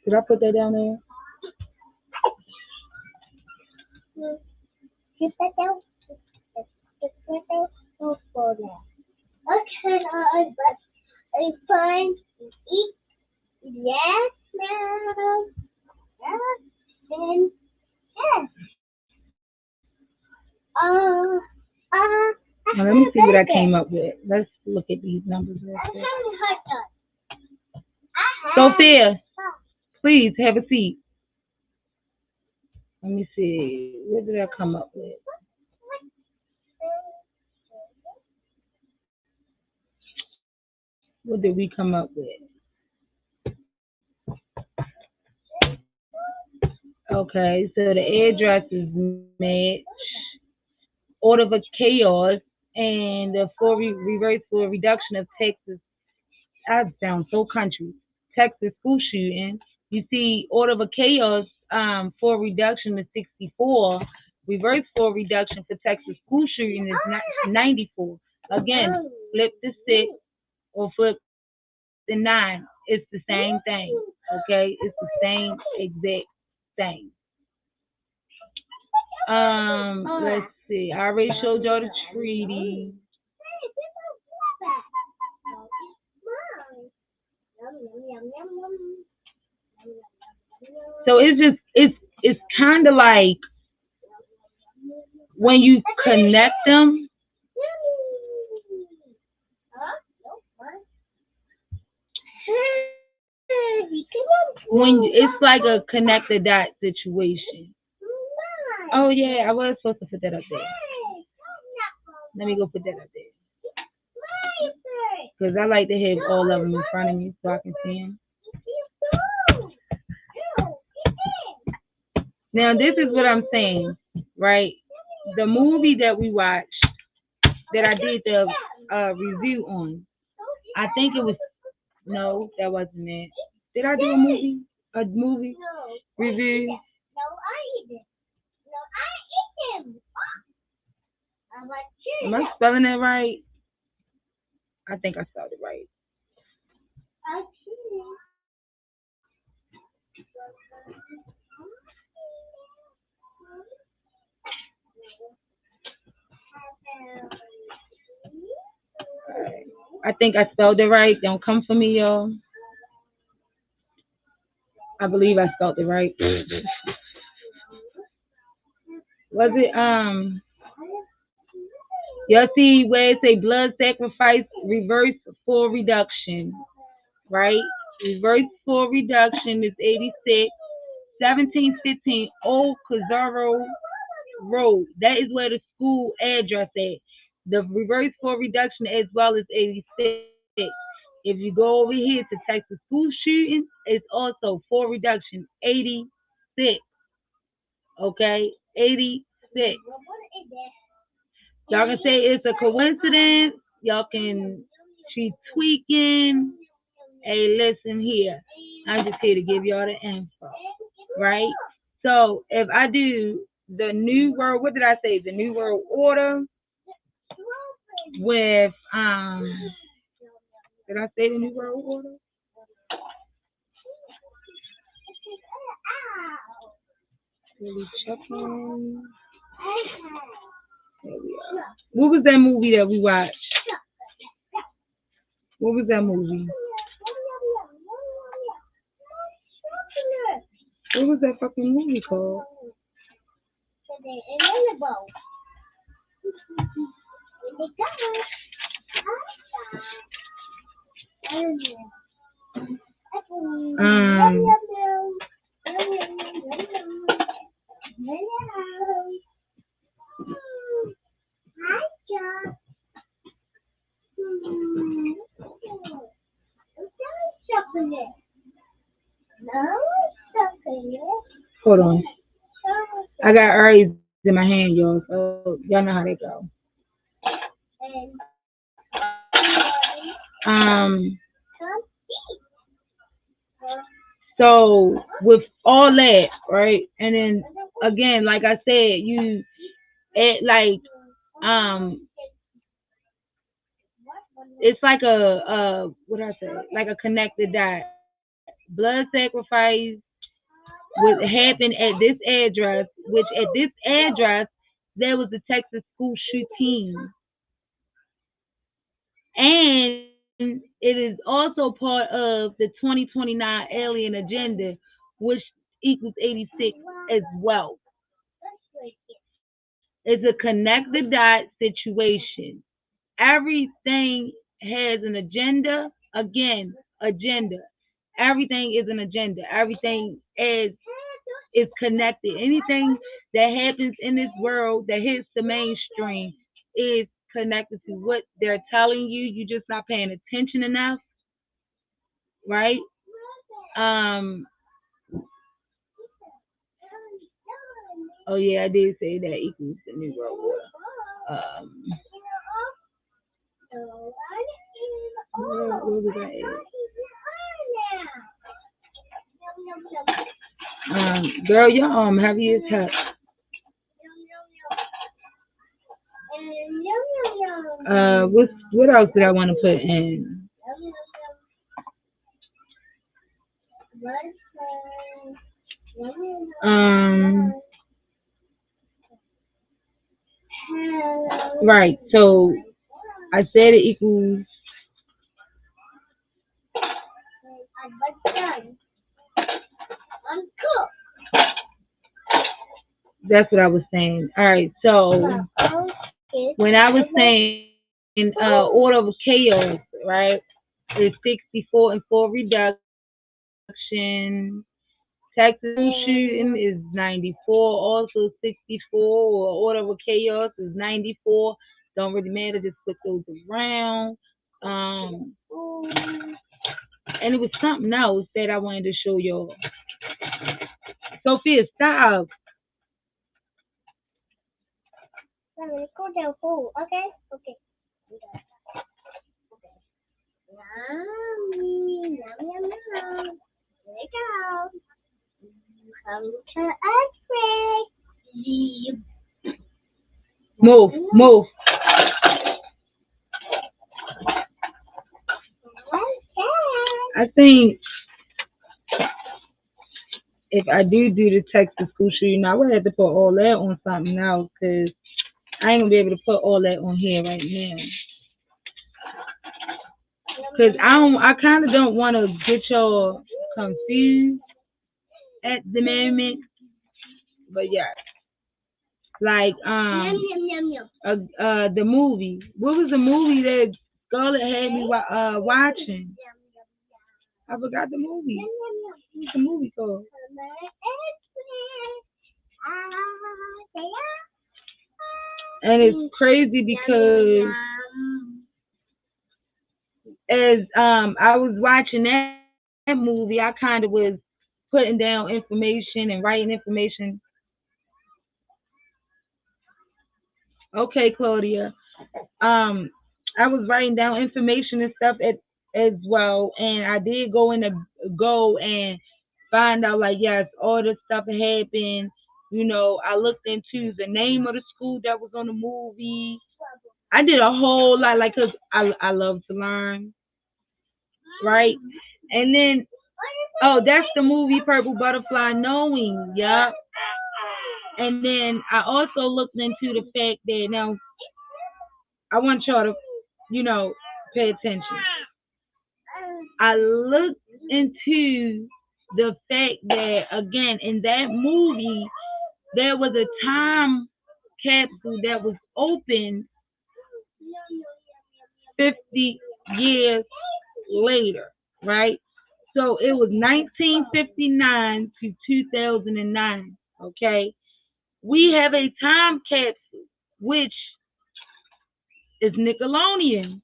Did I put that down there? Now, let me see what I came up with. Let's look at these numbers real quick. Sophia, please have a seat. Let me see. What did I come up with? What did we come up with? Okay, so the addresses match. Order of chaos and the for reverse for reduction of Texas. I sound so country. Texas school shooting. You see, order of chaos for reduction to 64. Reverse for reduction for Texas school shooting is 94. Again, flip the 6 or flip the 9. It's the same thing. Okay, it's the same exact thing. Let's see. I already showed y'all the treaty. So it's kind of like when you connect them. When it's like a connect the dot situation. Oh yeah, I was supposed to put that up there. Let me go put that up there. Because I like to have all of them in front of me so I can see them. Now, this is what I'm saying, right? The movie that we watched, that I did the review on, I think it was, no, that wasn't it. Did I do a movie? A movie review? Am I spelling it right? I think I spelled it right. I think I spelled it right. Don't come for me, y'all. I believe I spelled it right. Was it y'all see where it say blood sacrifice reverse full reduction, right? Reverse full reduction is 86. 1715 Old Cazaro Road. That is where the school address is. The reverse full reduction as well as 86. If you go over here to Texas school shooting, it's also full reduction 86. Okay, 86. Y'all can say it's a coincidence. Y'all can she's tweaking. Hey, listen here. I'm just here to give y'all the info, right? So if I do the new world, what did I say? The new world order with did I say the new world order? Really checking. There we are. What was that movie that we watched? What was that movie? What was that fucking movie called? Um, hold on. I got Aries in my hand, y'all, so y'all know how they go. Um, so with all that, right, and then again, like I said, you it like it's like a what do I say? Like a connected dot. Blood sacrifice would happen at this address, which at this address there was a Texas school shooting, and it is also part of the 2029 alien agenda, which equals 86 as well. It's a connected dot situation. Everything has an agenda. Again, agenda. Everything is an agenda. Everything is connected. Anything that happens in this world that hits the mainstream is connected to what they're telling you. You're just not paying attention enough, right? Um. Oh yeah, I did say that equals the new world order. Um. Where was I at? Girl, your arm heavy as heck. What else did I want to put in? Right. So I said it equals. That's what I was saying. All right. So when I was saying order of chaos, right? It's 64 and 4 reduction. Texas shooting is 94, also 64, or order of chaos is 94. Don't really matter, just put those around. And it was something else that I wanted to show y'all. Sophia, stop. Go down full, okay? Okay. Yummy, yum, yum, yum. Here we go. Come to X-ray. Move, move. I think if I do the Texas school shooting, I would have to put all that on something else because I ain't gonna be able to put all that on here right now. Cause I kind of don't want to get y'all confused at the moment. But yeah, like the movie. What was the movie that Scarlett had me watching? I forgot the movie. What's the movie called? And it's crazy because as I was watching that movie, I kind of was putting down information and writing information. Okay, Claudia. I was writing down information and stuff as well, and I did go and find out like yes, all this stuff happened. You know, I looked into the name of the school that was on the movie. I did a whole lot, like, cause I love to learn, right? And then, oh, that's the movie Purple Butterfly Knowing, yeah. And then I also looked into the fact that now I want y'all to, you know, pay attention. I looked into the fact that again in that movie there was a time capsule that was open 50 years later, right? So it was 1959 to 2009, okay? We have a time capsule, which is Nickelodeon,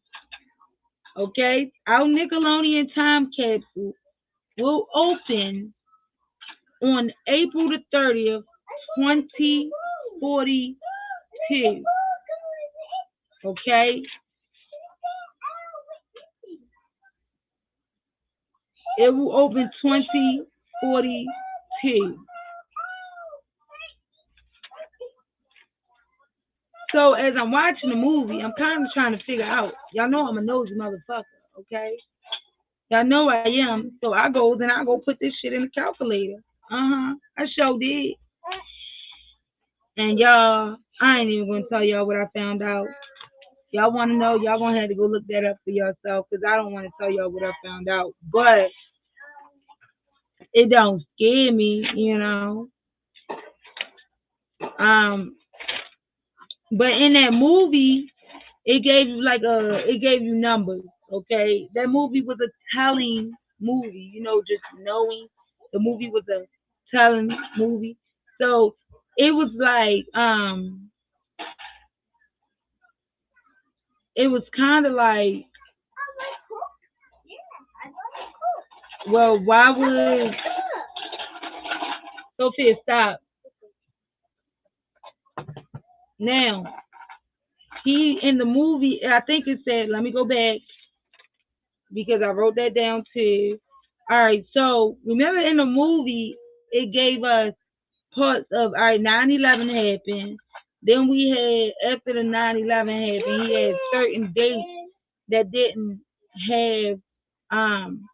okay? Our Nickelodeon time capsule will open on April the 30th, 2042, okay? It will open 2042. So as I'm watching the movie, I'm kind of trying to figure out. Y'all know I'm a nosy motherfucker, okay? Y'all know I am. So I goes and I go put this shit in the calculator. I sure did. And y'all, I ain't even gonna tell y'all what I found out. Y'all want to know? Y'all gonna have to go look that up for yourself because I don't want to tell y'all what I found out. But it don't scare me, you know. But in that movie, it gave you it gave you numbers. Okay, that movie was a telling movie. You know, just knowing the movie was a telling movie. So it was like it was kind of like, well, why would Sophia stop now? He in the movie, I think it said, let me go back because I wrote that down too. All right, so remember in the movie, it gave us parts of, all right, 9/11 happened. Then we had, after the 9/11 happened, he had certain dates that didn't have an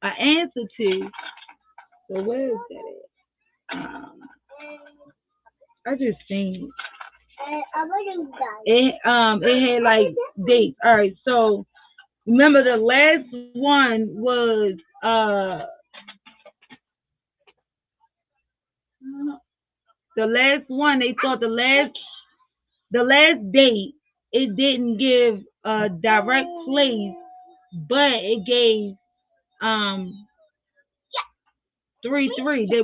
answer to. So where is that at? I just seen it. It had like dates. All right, so remember the last one was the last one. They thought the last date it didn't give a direct place, but it gave 33. They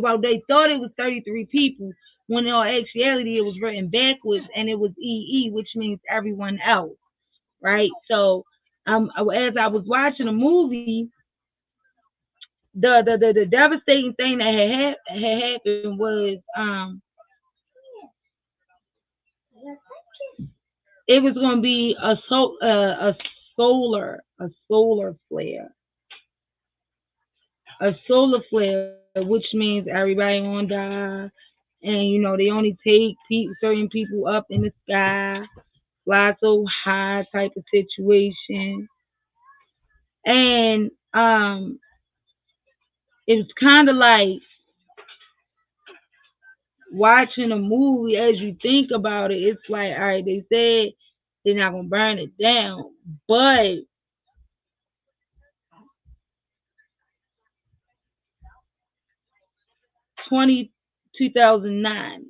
thought it was 33 people when in all actuality it was written backwards and it was EE, which means everyone else, right? So as I was watching the movie, the devastating thing that had happened was it was going to be a solar flare, which means everybody gonna die, and you know they only take certain people up in the sky, fly so high type of situation. And it's kind of like watching a movie. As you think about it, it's like, all right, they said they're not gonna burn it down, but 2009,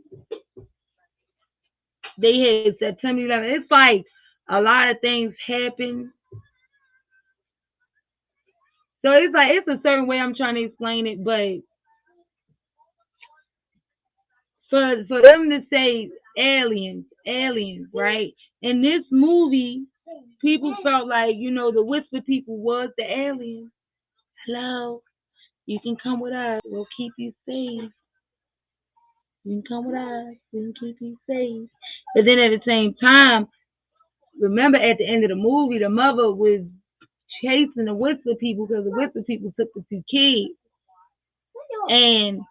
they had September 11th. It's like a lot of things happen. So it's like, it's a certain way I'm trying to explain it, but for them to say aliens, right? In this movie, people felt like, the Whisper people was the aliens. Hello, you can come with us. We'll keep you safe. You can come with us. We can keep you safe. But then at the same time, remember at the end of the movie, the mother was chasing the Whisper people because the Whisper people took the 2 kids. And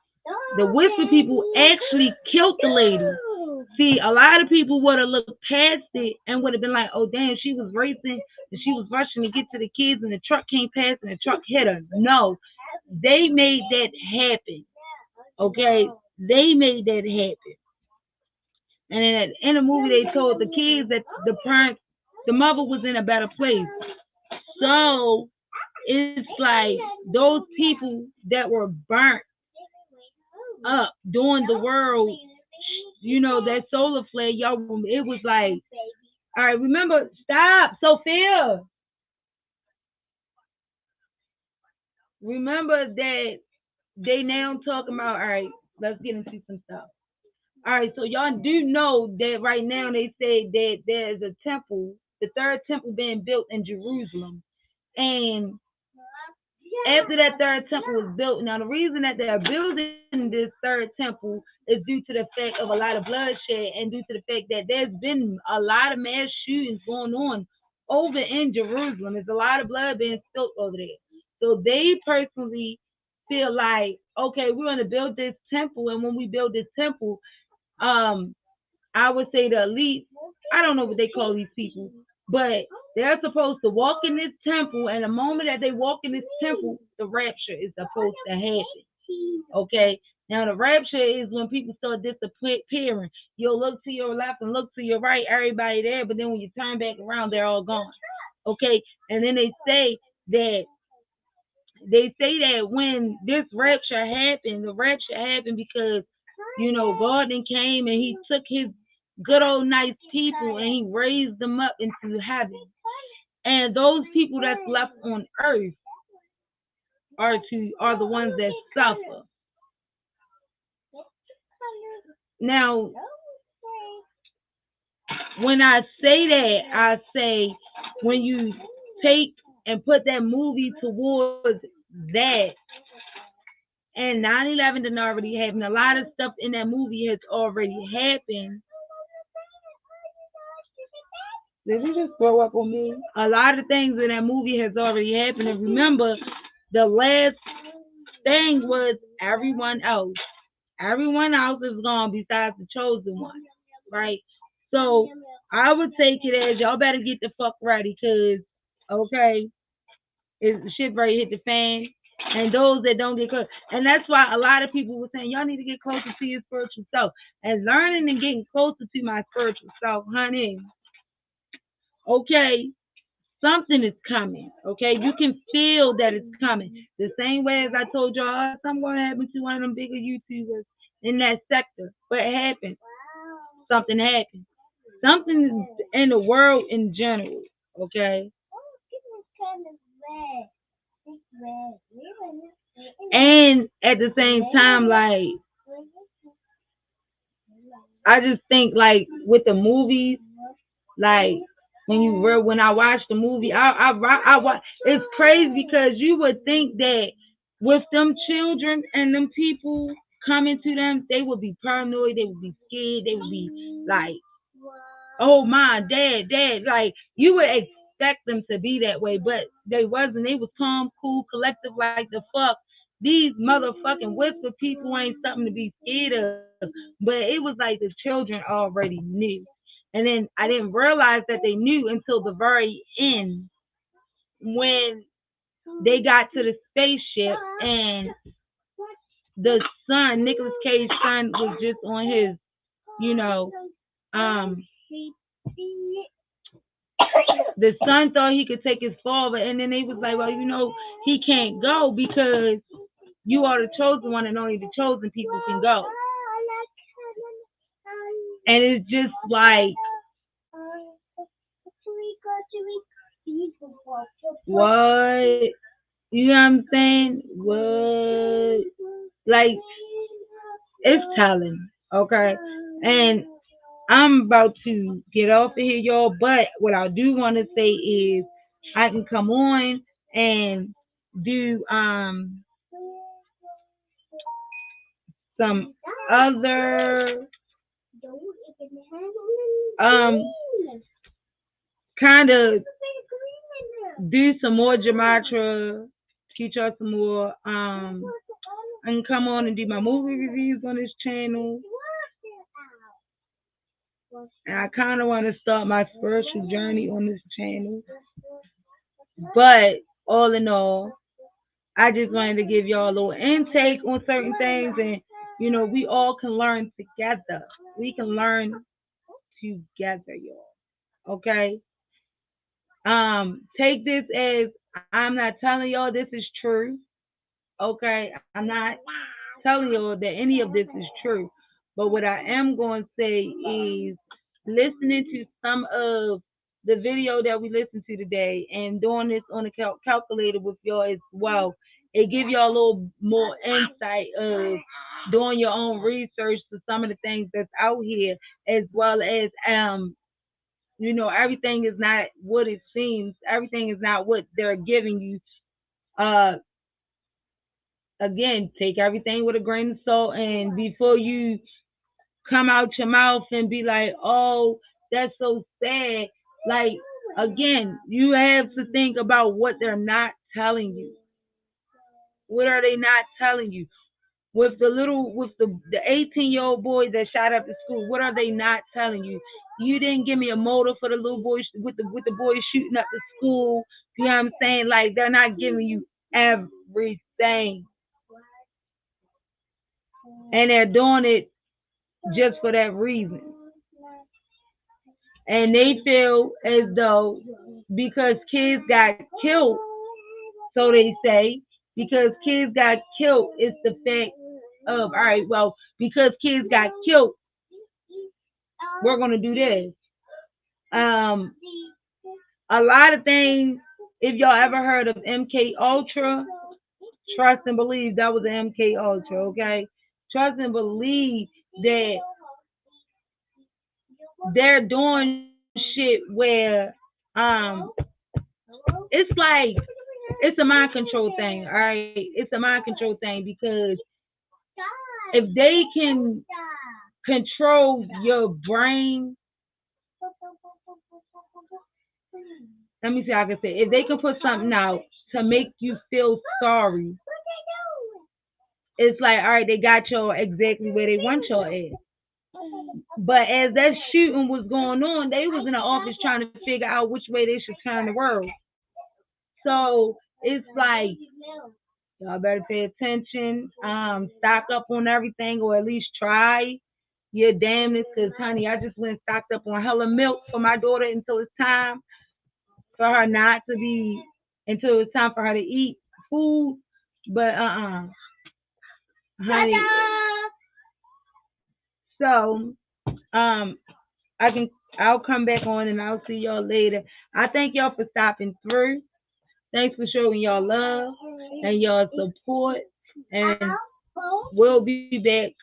the Whisper people actually killed the lady. See, a lot of people would have looked past it and would have been like, oh, damn, she was racing and she was rushing to get to the kids and the truck came past and the truck hit her. No, they made that happen. Okay? They made that happen. And then in the movie, they told the kids that the mother was in a better place. So it's like those people that were burnt up during the world, that solar flare, y'all, it was like, all right, remember, stop, Sophia. Remember that they now talking about, all right, let's get into some stuff. All right, so y'all do know that right now they say that there's a temple, the 3rd temple being built in Jerusalem. And after that 3rd temple was built, now the reason that they're building this 3rd temple is due to the fact of a lot of bloodshed and due to the fact that there's been a lot of mass shootings going on over in Jerusalem. There's a lot of blood being spilled over there. So they personally feel like, okay, we're going to build this temple, and when we build this temple, I would say the elite, I don't know what they call these people, but they're supposed to walk in this temple, and the moment that they walk in this temple, the rapture is supposed to happen. Okay? Now, the rapture is when people start disappearing. You'll look to your left and look to your right, everybody there, but then when you turn back around, they're all gone. Okay? And then they say that when this rapture happened, the rapture happened because, God then came and he took his good old nice people and he raised them up into heaven. And those people that's left on earth are the ones that suffer. Now, when I say that, I say when you take and put that movie towards that, and 9/11 didn't already happen. A lot of stuff in that movie has already happened. Did you just throw up on me? A lot of things in that movie has already happened. And remember, the last thing was everyone else. Everyone else is gone besides the chosen one, right? So I would take it as y'all better get the fuck ready, because, okay, the shit ready to hit the fan. And those that don't get close. And that's why a lot of people were saying, y'all need to get closer to your spiritual self. And learning and getting closer to my spiritual self, honey, okay, something is coming. Okay, you can feel that it's coming. The same way as I told y'all, something going to happen to one of them bigger YouTubers in that sector. But it happened. Something happened. Something in the world in general. Okay. And at the same time, like, I just think, like, with the movies, like, when I watch the movie, I watch. It's crazy because you would think that with them children and them people coming to them, they would be paranoid, they would be scared, they would be like, oh my, dad, like, you would expect them to be that way, but they wasn't. They was calm, cool, collective, like the fuck. These motherfucking Whisper people ain't something to be scared of. But it was like the children already knew. And then I didn't realize that they knew until the very end, when they got to the spaceship and the son, Nicolas Cage's son, was just on his, the son thought he could take his father, and then they was like, well, he can't go because you are the chosen one and only the chosen people can go. And it's just like, what? You know what I'm saying? What? Like, it's telling, okay? And I'm about to get off of here, y'all, but what I do want to say is I can come on and do some other kind of do some more gematria, teach us some more. I can come on and do my movie reviews on this channel. And I kind of want to start my spiritual journey on this channel. But all in all, I just wanted to give y'all a little intake on certain things. And, we all can learn together. We can learn together, y'all. Okay? Take this as I'm not telling y'all this is true. Okay? I'm not telling y'all that any of this is true. But what I am going to say is listening to some of the video that we listened to today and doing this on the calculator with y'all as well. It give y'all a little more insight of doing your own research to some of the things that's out here, as well as everything is not what it seems. Everything is not what they're giving you. Again, take everything with a grain of salt, and before you come out your mouth and be like, oh, that's so sad. Like, again, you have to think about what they're not telling you. What are they not telling you? With the 18-year-old boy that shot up the school, what are they not telling you? You didn't give me a motive for the little boy with the boy shooting up the school. You know what I'm saying? Like, they're not giving you everything. And they're doing it just for that reason. And they feel as though because kids got killed, so they say, because kids got killed, it's the fact of, all right, well, because kids got killed, we're going to do this. A lot of things, if y'all ever heard of MK Ultra, trust and believe that was an MK Ultra, okay? Trust and believe that they're doing shit where it's like it's a mind control thing, all right? It's a mind control thing because if they can control your brain, let me see how I can say it. If they can put something out to make you feel sorry, it's like, all right, they got y'all exactly where they want y'all at. But as that shooting was going on, they was in the office trying to figure out which way they should turn the world. So it's like, y'all better pay attention, stock up on everything, or at least try your damnness. Because, honey, I just went and stocked up on hella milk for my daughter until it's time for her until it's time for her to eat food. But, honey. So, I'll come back on and I'll see y'all later. I thank y'all for stopping through. Thanks for showing y'all love and y'all support. And we'll be back.